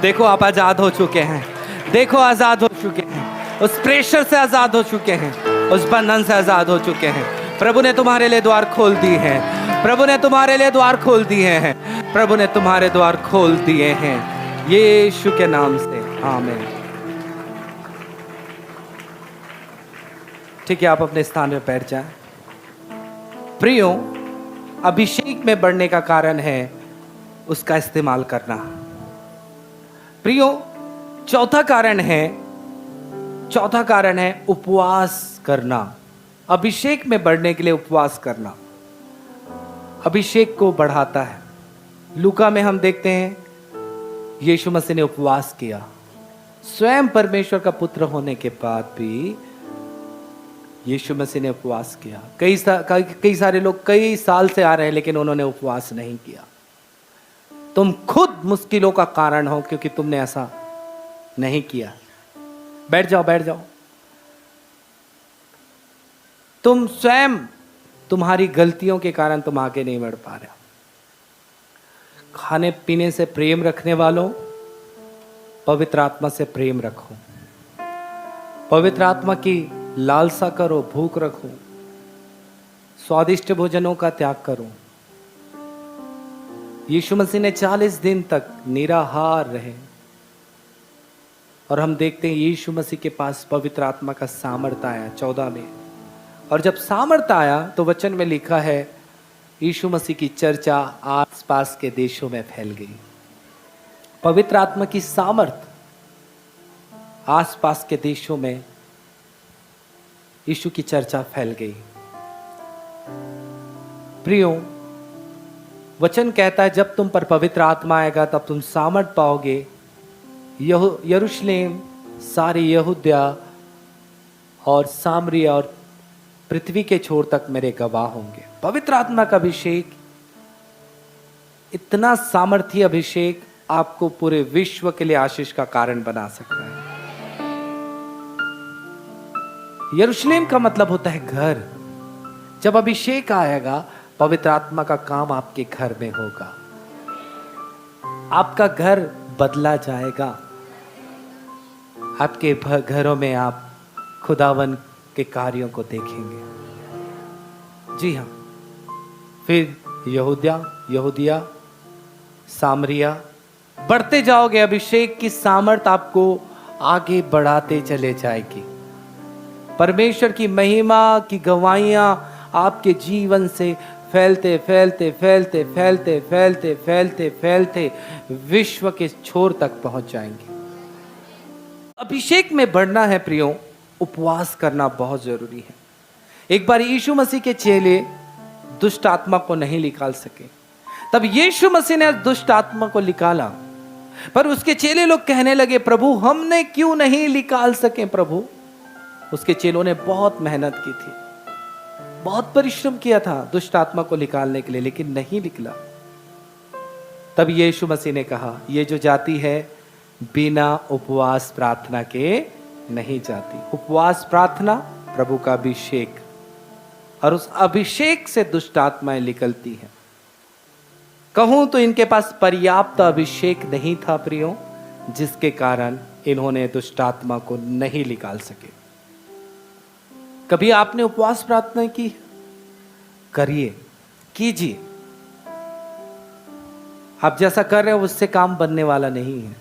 देखो आप आजाद हो चुके हैं, देखो आजाद हो चुके हैं, उस प्रेशर से आजाद हो चुके हैं, उस बंधन से आजाद हो चुके हैं। प्रभु ने तुम्हारे लिए द्वार खोल दिए हैं, प्रभु ने तुम्हारे लिए द्वार खोल दिए हैं, प्रभु ने तुम्हारे द्वार खोल दिए हैं, यीशु के नाम से आमीन। ठीक है, आप अपने स्थान में बैठ जाएं। प्रियो, अभिषेक में बढ़ने का कारण है उसका इस्तेमाल करना। प्रियो, चौथा कारण है उपवास करना। अभिषेक में बढ़ने के लिए उपवास करना अभिषेक को बढ़ाता है। लूका में हम देखते हैं यीशु मसीह ने उपवास किया। स्वयं परमेश्वर का पुत्र होने के बाद भी यीशु मसीह ने उपवास किया। कई सारे लोग कई साल से आ रहे हैं, लेकिन उन्होंने उपवास नहीं किया। तुम खुद मुश्किलों का कारण हो, क्योंकि तुमने ऐसा नहीं किया। बैठ जाओ, बैठ जाओ। तुम स्वयं, तुम्हारी गलतियों के कारण तुम आगे नहीं बढ़ पा रहे हो। खाने पीने से प्रेम रखने वालों, पवित्र आत्मा से प्रेम रखो। पवित्र आत्मा की लालसा करो, भूख रखो। स्वादिष्ट भोजनों का त्याग करो। यीशु मसीह ने 40 दिन तक निराहार रहे, और हम देखते हैं यीशु मसीह के पास पवित्र आत्मा का सामर्थ आया 14 में। और जब सामर्थ आया तो वचन में लिखा है यीशु मसीह की चर्चा आसपास के देशों में फैल गई। पवित्र आत्मा की सामर्थ आसपास के देशों में यीशु की चर्चा फैल गई। प्रियो, वचन कहता है जब तुम पर पवित्र आत्मा आएगा तब तुम सामर्थ पाओगे। यरूशलेम, सारी यहूदिया और सामरिया और पृथ्वी के छोर तक मेरे गवाह होंगे। पवित्र आत्मा का अभिषेक, इतना सामर्थी अभिषेक आपको पूरे विश्व के लिए आशीष का कारण बना सकता है। यरूशलेम का मतलब होता है घर। जब अभिषेक आएगा, पवित्र आत्मा का काम आपके घर में होगा। आपका घर बदला जाएगा। आपके घरों में आप खुदावन के कार्यों को देखेंगे। जी हाँ, फिर यहूदिया, सामरिया, बढ़ते जाओगे। अभिषेक की सामर्थ आपको आगे बढ़ाते चले जाएगी। परमेश्वर की महिमा की गवाहियां आपके जीवन से फैलते फैलते फैलते फैलते फैलते फैलते फैलते विश्व के छोर तक पहुंच जाएंगे। अभिषेक में बढ़ना है प्रियो, उपवास करना बहुत जरूरी है। एक बार यीशु मसीह के चेले दुष्ट आत्मा को नहीं निकाल सके, तब यीशु मसीह ने दुष्ट आत्मा को निकाला। पर उसके चेले लोग कहने लगे, प्रभु हमने क्यों नहीं निकाल सके प्रभु। उसके चेलों ने बहुत मेहनत की थी, बहुत परिश्रम किया था दुष्ट आत्मा को निकालने के लिए, लेकिन नहीं निकला। तब यीशु मसीह ने कहा, ये जो जाती है बिना उपवास प्रार्थना के नहीं जाती। उपवास प्रार्थना, प्रभु का अभिषेक, और उस अभिषेक से दुष्ट आत्माएं निकलती हैं। कहूं तो इनके पास पर्याप्त अभिषेक नहीं था प्रियो, जिसके कारण इन्होंने दुष्ट आत्मा को नहीं निकाल सके। कभी आपने उपवास प्रार्थना की? करिए, कीजिए। आप जैसा कर रहे हो उससे काम बनने वाला नहीं है।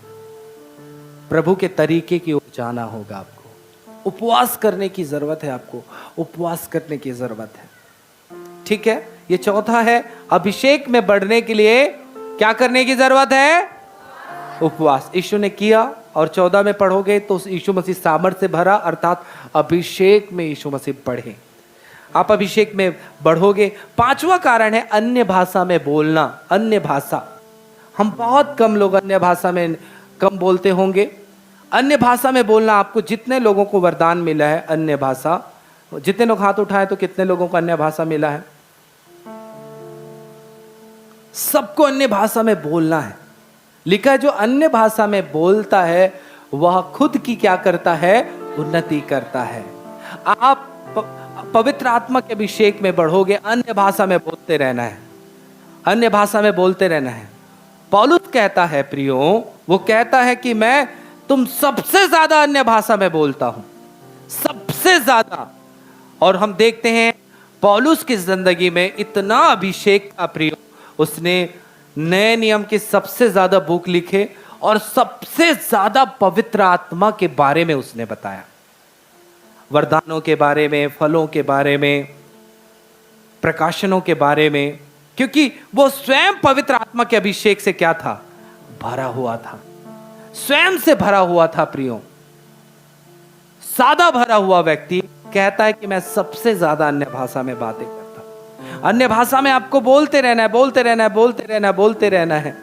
प्रभु के तरीके की ओर जाना होगा आपको। उपवास करने की जरूरत है आपको, उपवास करने की जरूरत है। ठीक है, ये चौथा है, अभिषेक में बढ़ने के लिए क्या करने की जरूरत है? उपवास। यीशु ने किया, और 14 में पढ़ोगे तो यीशु मसीह सामर्थ से भरा, अर्थात अभिषेक में यीशु मसीह बढ़े। आप अभिषेक में बढ़ोगे। 5वां कारण है अन्य भाषा में बोलना। अन्य भाषा, हम बहुत कम लोग अन्य भाषा में कम बोलते होंगे। अन्य भाषा में बोलना, आपको जितने लोगों को वरदान मिला है अन्य भाषा, जितने लोग हाथ उठाए तो कितने लोगों को अन्य भाषा मिला है? सबको अन्य भाषा में बोलना है। लिखा है जो अन्य भाषा में बोलता है वह खुद की क्या करता है? उन्नति करता है। आप पवित्र आत्मा के अभिषेक में बढ़ोगे, अन्य भाषा में बोलते रहना है, अन्य भाषा में बोलते रहना है। पौलुस कहता है प्रियो, वो कहता है कि मैं तुम सबसे ज्यादा अन्य भाषा में बोलता हूं, सबसे ज्यादा। और हम देखते हैं पौलुस की जिंदगी में इतना अभिषेक का प्रियो, उसने नए नियम के सबसे ज्यादा बुक लिखे और सबसे ज्यादा पवित्र आत्मा के बारे में उसने बताया, वरदानों के बारे में, फलों के बारे में, प्रकाशनों के बारे में, क्योंकि वो स्वयं पवित्र आत्मा के अभिषेक से क्या था? भरा हुआ था, स्वयं से भरा हुआ था प्रियो। सादा भरा हुआ व्यक्ति कहता है कि मैं सबसे ज्यादा अन्य भाषा में बातें करता हूं। अन्य भाषा में आपको बोलते रहना है, बोलते रहना है, बोलते रहना है, बोलते रहना है।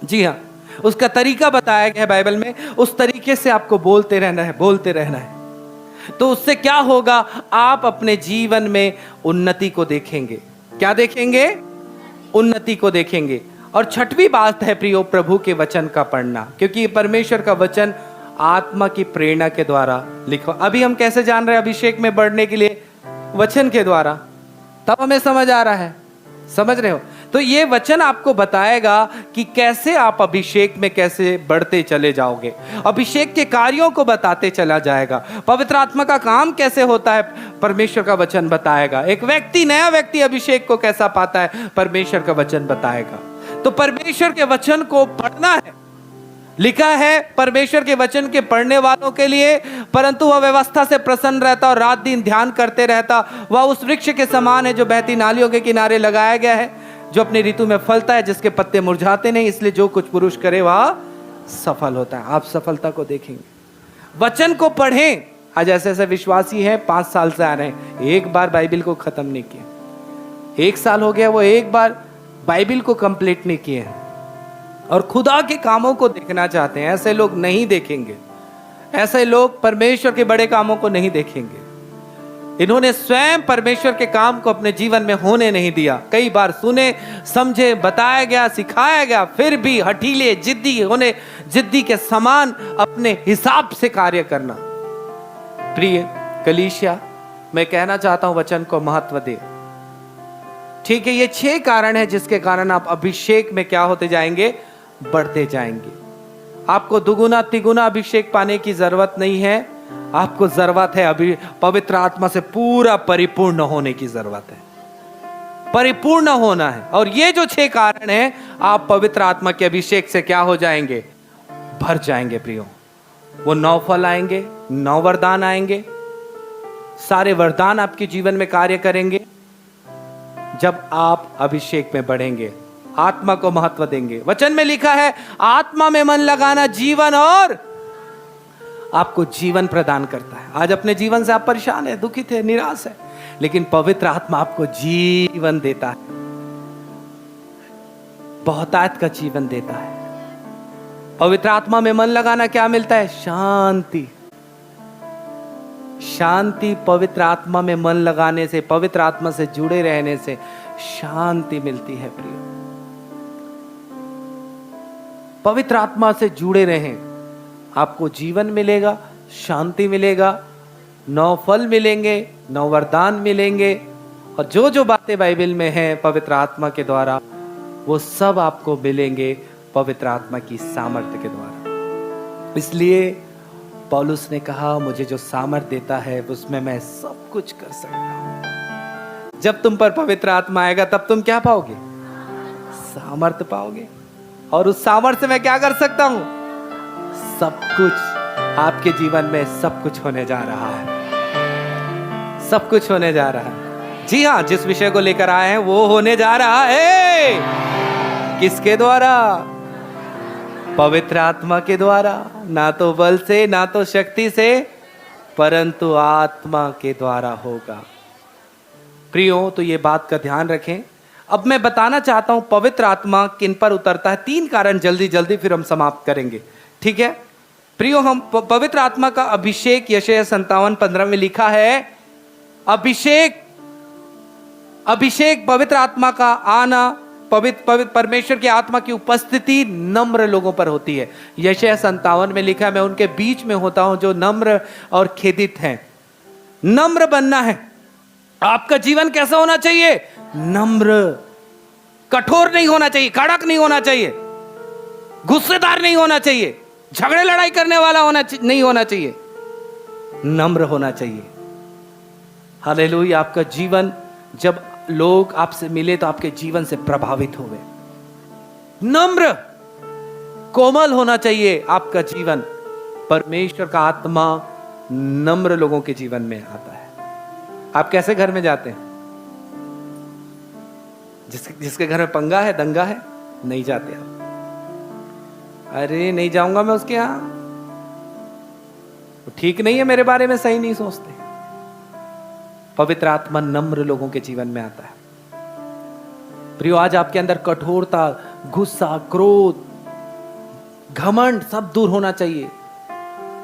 जी हाँ, उसका तरीका बताया गया है बाइबल में, उस तरीके से आपको बोलते रहना है, बोलते रहना है। तो उससे क्या होगा? आप अपने जीवन में उन्नति को देखेंगे। क्या देखेंगे? उन्नति को देखेंगे। और 6वीं बात है प्रियो, प्रभु के वचन का पढ़ना, क्योंकि परमेश्वर का वचन आत्मा की प्रेरणा के द्वारा लिखो। अभी हम कैसे जान रहे हैं अभिषेक में बढ़ने के लिए? वचन के द्वारा। तब हमें समझ आ रहा है, समझ रहे हो? तो ये वचन आपको बताएगा कि कैसे आप अभिषेक में कैसे बढ़ते चले जाओगे। अभिषेक के कार्यों को बताते चला जाएगा, पवित्र आत्मा का काम कैसे होता है परमेश्वर का वचन बताएगा। एक व्यक्ति, नया व्यक्ति अभिषेक को कैसा पाता है परमेश्वर का वचन बताएगा। तो परमेश्वर के वचन को पढ़ना है। लिखा है परमेश्वर के वचन के पढ़ने वालों के लिए, परंतु वह व्यवस्था से प्रसन्न रहता और रात दिन ध्यान करते रहता। वह उस वृक्ष के समान है जो बहती नालियों के किनारे लगाया गया है, जो अपनी ऋतु में फलता है, जिसके पत्ते मुरझाते नहीं, इसलिए जो कुछ पुरुष करे वह सफल होता है। आप सफलता को देखेंगे। वचन को पढ़ें। आज ऐसे ऐसे विश्वासी हैं 5 साल से आ रहे हैं, एक बार बाइबिल को खत्म नहीं किया। 1 साल हो गया, वो एक बार बाइबिल को कंप्लीट नहीं किए हैं और खुदा के कामों को देखना चाहते हैं। ऐसे लोग नहीं देखेंगे, ऐसे लोग परमेश्वर के बड़े कामों को नहीं देखेंगे। इन्होंने स्वयं परमेश्वर के काम को अपने जीवन में होने नहीं दिया। कई बार सुने, समझे, बताया गया, सिखाया गया, फिर भी हठीले, जिद्दी होने, जिद्दी के समान अपने हिसाब से कार्य करना। प्रिय कलीसिया, मैं कहना चाहता हूं वचन को महत्व दे। ठीक है, ये 6 कारण है जिसके कारण आप अभिषेक में क्या होते जाएंगे? बढ़ते जाएंगे। आपको दुगुना तिगुना अभिषेक पाने की जरूरत नहीं है। आपको जरूरत है अभी पवित्र आत्मा से पूरा परिपूर्ण होने की जरूरत है, परिपूर्ण होना है। और ये जो 6 कारण है, आप पवित्र आत्मा के अभिषेक से क्या हो जाएंगे? भर जाएंगे प्रियो। वो 9 फल आएंगे, 9 वरदान आएंगे। सारे वरदान आपके जीवन में कार्य करेंगे जब आप अभिषेक में बढ़ेंगे, आत्मा को महत्व देंगे। वचन में लिखा है आत्मा में मन लगाना जीवन और आपको जीवन प्रदान करता है। आज अपने जीवन से आप परेशान है, दुखित है, निराश है, लेकिन पवित्र आत्मा आपको जीवन देता है, बहुतायत का जीवन देता है। पवित्र आत्मा में मन लगाना क्या मिलता है? शांति। शांति पवित्र आत्मा में मन लगाने से, पवित्र आत्मा से जुड़े रहने से शांति मिलती है प्रिय। पवित्र आत्मा से जुड़े रहें, आपको जीवन मिलेगा, शांति मिलेगा, 9 फल मिलेंगे, 9 वरदान मिलेंगे, और जो जो बातें बाइबल में हैं पवित्र आत्मा के द्वारा, वो सब आपको मिलेंगे पवित्र आत्मा की सामर्थ्य के द्वारा। इसलिए पौलुस ने कहा मुझे जो सामर्थ देता है उसमें मैं सब कुछ कर सकता हूं। जब तुम पर पवित्र आत्मा आएगा तब तुम क्या पाओगे? सामर्थ पाओगे। और उस सामर्थ से मैं क्या कर सकता हूं? सब कुछ। आपके जीवन में सब कुछ होने जा रहा है, सब कुछ होने जा रहा है। जी हाँ, जिस विषय को लेकर आए हैं वो होने जा रहा है। किसके द्वारा? पवित्र आत्मा के द्वारा। ना तो बल से, ना तो शक्ति से, परंतु आत्मा के द्वारा होगा। प्रियो, तो ये बात का ध्यान रखें। अब मैं बताना चाहता हूं पवित्र आत्मा किन पर उतरता है। 3 कारण जल्दी जल्दी, फिर हम समाप्त करेंगे, ठीक है प्रियो। हम पवित्र आत्मा का अभिषेक यशायाह 57:15 में लिखा है, अभिषेक, अभिषेक पवित्र आत्मा का आना, पवित्र परमेश्वर की आत्मा की उपस्थिति नम्र लोगों पर होती है। यशायाह 57 में लिखा है, मैं उनके बीच में होता हूं जो नम्र और खेदित हैं। नम्र बनना है। आपका जीवन कैसा होना चाहिए? नम्र। कठोर नहीं होना चाहिए, कड़क नहीं होना चाहिए, गुस्सेदार नहीं होना चाहिए, झगड़े लड़ाई करने वाला नहीं होना चाहिए, नम्र होना चाहिए। हालेलुया। आपका जीवन, जब लोग आपसे मिले तो आपके जीवन से प्रभावित हो गए। नम्र, कोमल होना चाहिए आपका जीवन। परमेश्वर का आत्मा नम्र लोगों के जीवन में आता है। आप कैसे घर में जाते हैं? जिसके घर में पंगा है, दंगा है, नहीं जाते आप। अरे नहीं जाऊंगा मैं उसके यहां, ठीक नहीं है, मेरे बारे में सही नहीं सोचते। पवित्र आत्मा नम्र लोगों के जीवन में आता है। प्रियो, आज आपके अंदर कठोरता, गुस्सा, क्रोध, घमंड सब दूर होना चाहिए।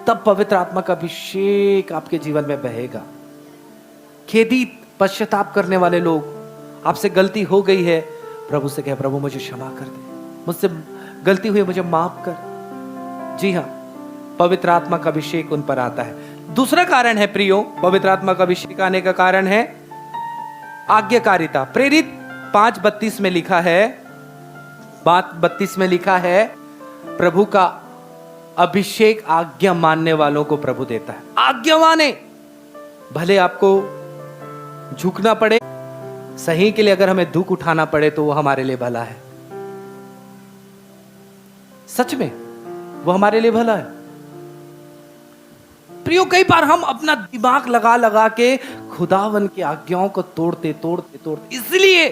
तब पवित्र आत्मा का अभिषेक आपके जीवन में बहेगा। खेदित, पश्चाताप करने वाले लोग, आपसे गलती हो गई है, प्रभु से कहे, प्रभु मुझे क्षमा कर दे, मुझसे गलती हुई, मुझे माफ कर। जी हाँ, पवित्र आत्मा का अभिषेक उन पर आता है। दूसरा कारण है प्रियो, पवित्र आत्मा का अभिषेक आने का कारण है आज्ञाकारिता। प्रेरित 5:32 में लिखा है, बात 32 में लिखा है, प्रभु का अभिषेक आज्ञा मानने वालों को प्रभु देता है। आज्ञा माने, भले आपको झुकना पड़े, सही के लिए अगर हमें दुख उठाना पड़े तो वो हमारे लिए भला है। सच में वो हमारे लिए भला है। प्रियो, कई बार हम अपना दिमाग लगा लगा के खुदावन की आज्ञाओं को तोड़ते, इसलिए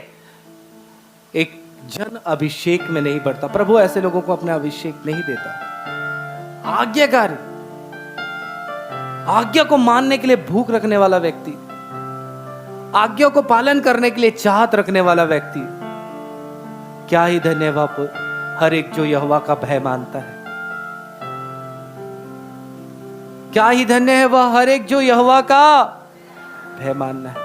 एक जन अभिषेक में नहीं बढ़ता। प्रभु ऐसे लोगों को अपना अभिषेक नहीं देता। आज्ञाकारी, आज्ञा को मानने के लिए भूख रखने वाला व्यक्ति, आज्ञा को पालन करने के लिए चाहत रखने वाला व्यक्ति, क्या ही धन्य वह हर एक जो यहोवा का भय मानता है। क्या ही धन्य है वह हर एक जो यहोवा का भय मानना है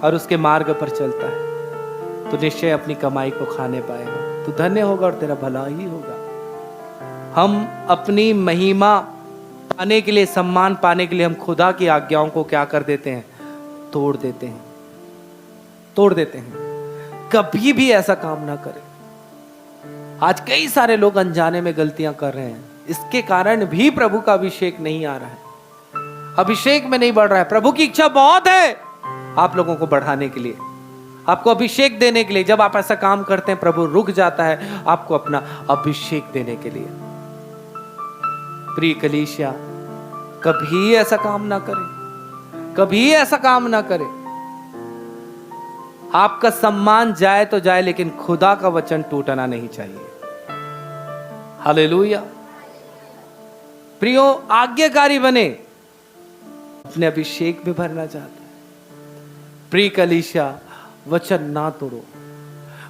और उसके मार्ग पर चलता है, तो निश्चय अपनी कमाई को खाने पाएगा। तो धन्य होगा और तेरा भला ही होगा। हम अपनी महिमा पाने के लिए, सम्मान पाने के लिए हम खुदा की आज्ञाओं को क्या कर देते हैं? तोड़ देते हैं, तोड़ देते हैं। कभी भी ऐसा काम ना करें। आज कई सारे लोग अनजाने में गलतियां कर रहे हैं, इसके कारण भी प्रभु का अभिषेक नहीं आ रहा है, अभिषेक में नहीं बढ़ रहा है। प्रभु की इच्छा बहुत है आप लोगों को बढ़ाने के लिए, आपको अभिषेक देने के लिए। जब आप ऐसा काम करते हैं, प्रभु रुक जाता है आपको अपना अभिषेक देने के लिए। प्रिय कलीसिया, कभी ऐसा काम ना करें, कभी ऐसा काम ना करें। आपका सम्मान जाए तो जाए, लेकिन खुदा का वचन टूटना नहीं चाहिए। हालेलुया। प्रियो, आज्ञाकारी बने, अपने अभिषेक भी भरना चाहते हैं। प्रिय कलीसिया, वचन ना तोड़ो।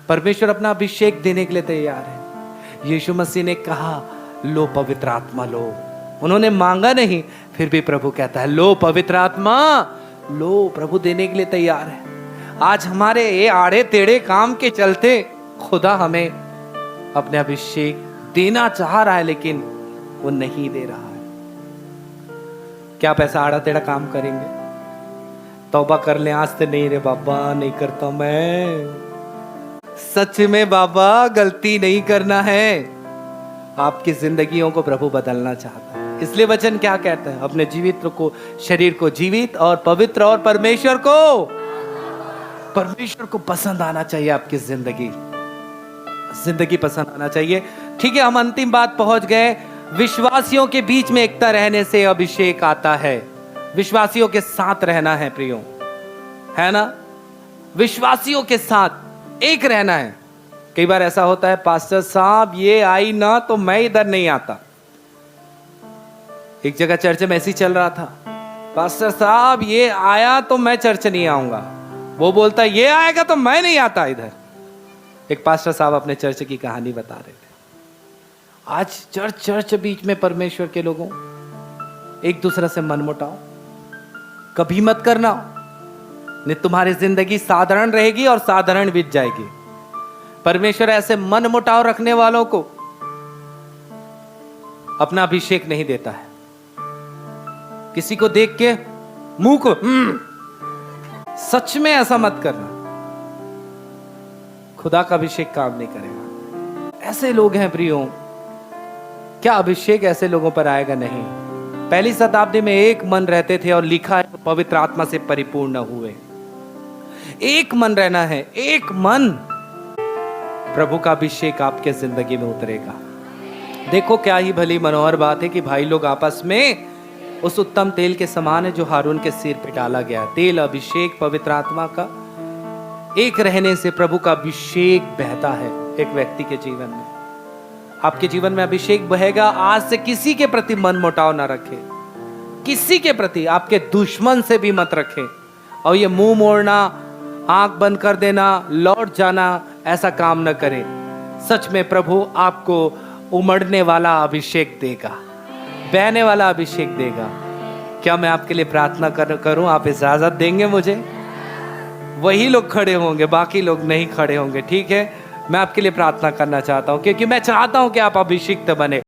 परमेश्वर अपना अभिषेक देने के लिए तैयार है। यीशु मसीह ने कहा, लो पवित्र आत्मा लो। उन्होंने मांगा नहीं, फिर भी प्रभु कहता है, लो पवित्र आत्मा लो। प्रभु देने के लिए तैयार है। आज हमारे ये आड़े टेढ़े काम के चलते खुदा हमें अपने अभिषेक देना चाह रहा है, लेकिन वो नहीं दे रहा है। क्या आप ऐसा आड़ा टेढ़ा काम करेंगे? तौबा कर ले, आज से नहीं रे बाबा, नहीं करता मैं। सच में बाबा, गलती नहीं करना है। आपकी जिंदगियों को प्रभु बदलना चाहता है। इसलिए वचन क्या कहता है? अपने जीवित को, शरीर को जीवित और पवित्र और परमेश्वर को पसंद आना चाहिए। आपकी जिंदगी पसंद आना चाहिए। ठीक है, हम अंतिम बात पहुंच गए। विश्वासियों के बीच में एकता रहने से अभिषेक आता है। विश्वासियों के साथ रहना है प्रियो, है ना? विश्वासियों के साथ एक रहना है। कई बार ऐसा होता है, पास्टर साहब ये आई ना तो मैं इधर नहीं आता। एक जगह चर्च में ऐसी चल रहा था, पास्टर साहब ये आया तो मैं चर्च नहीं आऊंगा। वो बोलता ये आएगा तो मैं नहीं आता इधर। एक पास्टर साहब अपने चर्च की कहानी बता रहे थे। आज चर्च बीच में परमेश्वर के लोगों, एक दूसरे से मन मुटाओ कभी मत करना, नहीं तुम्हारी जिंदगी साधारण रहेगी और साधारण बीत जाएगी। परमेश्वर ऐसे मन मुटाव रखने वालों को अपना अभिषेक नहीं देता है। किसी को देख के मुंह को सच में ऐसा मत करना, खुदा का अभिषेक काम नहीं करेगा। ऐसे लोग हैं प्रियो, क्या अभिषेक ऐसे लोगों पर आएगा? नहीं। पहली शताब्दी में एक मन रहते थे और लिखा है पवित्र आत्मा से परिपूर्ण हुए। एक मन रहना है, एक मन। प्रभु का अभिषेक आपके जिंदगी में उतरेगा। देखो क्या ही भली मनोहर बात है कि भाई लोग आपस में उस उत्तम तेल के समान है जो हारून के सिर पे डाला गया। तेल अभिषेक पवित्र आत्मा का एक रहने से प्रभु का अभिषेक बहता है एक व्यक्ति के जीवन में। आपके जीवन में अभिषेक बहेगा। आज से किसी के प्रति मन मुटाव ना रखे, किसी के प्रति, आपके दुश्मन से भी मत रखे। और ये मुंह मोड़ना, आंख बंद कर देना, लौट जाना, ऐसा काम न करें। सच में प्रभु आपको उमड़ने वाला अभिषेक देगा, बहने वाला अभिषेक देगा। क्या मैं आपके लिए प्रार्थना करूं? आप इजाजत देंगे मुझे? वही लोग खड़े होंगे, बाकी लोग नहीं खड़े होंगे। ठीक है, मैं आपके लिए प्रार्थना करना चाहता हूं क्योंकि मैं चाहता हूं कि आप अभिषिक्त बने।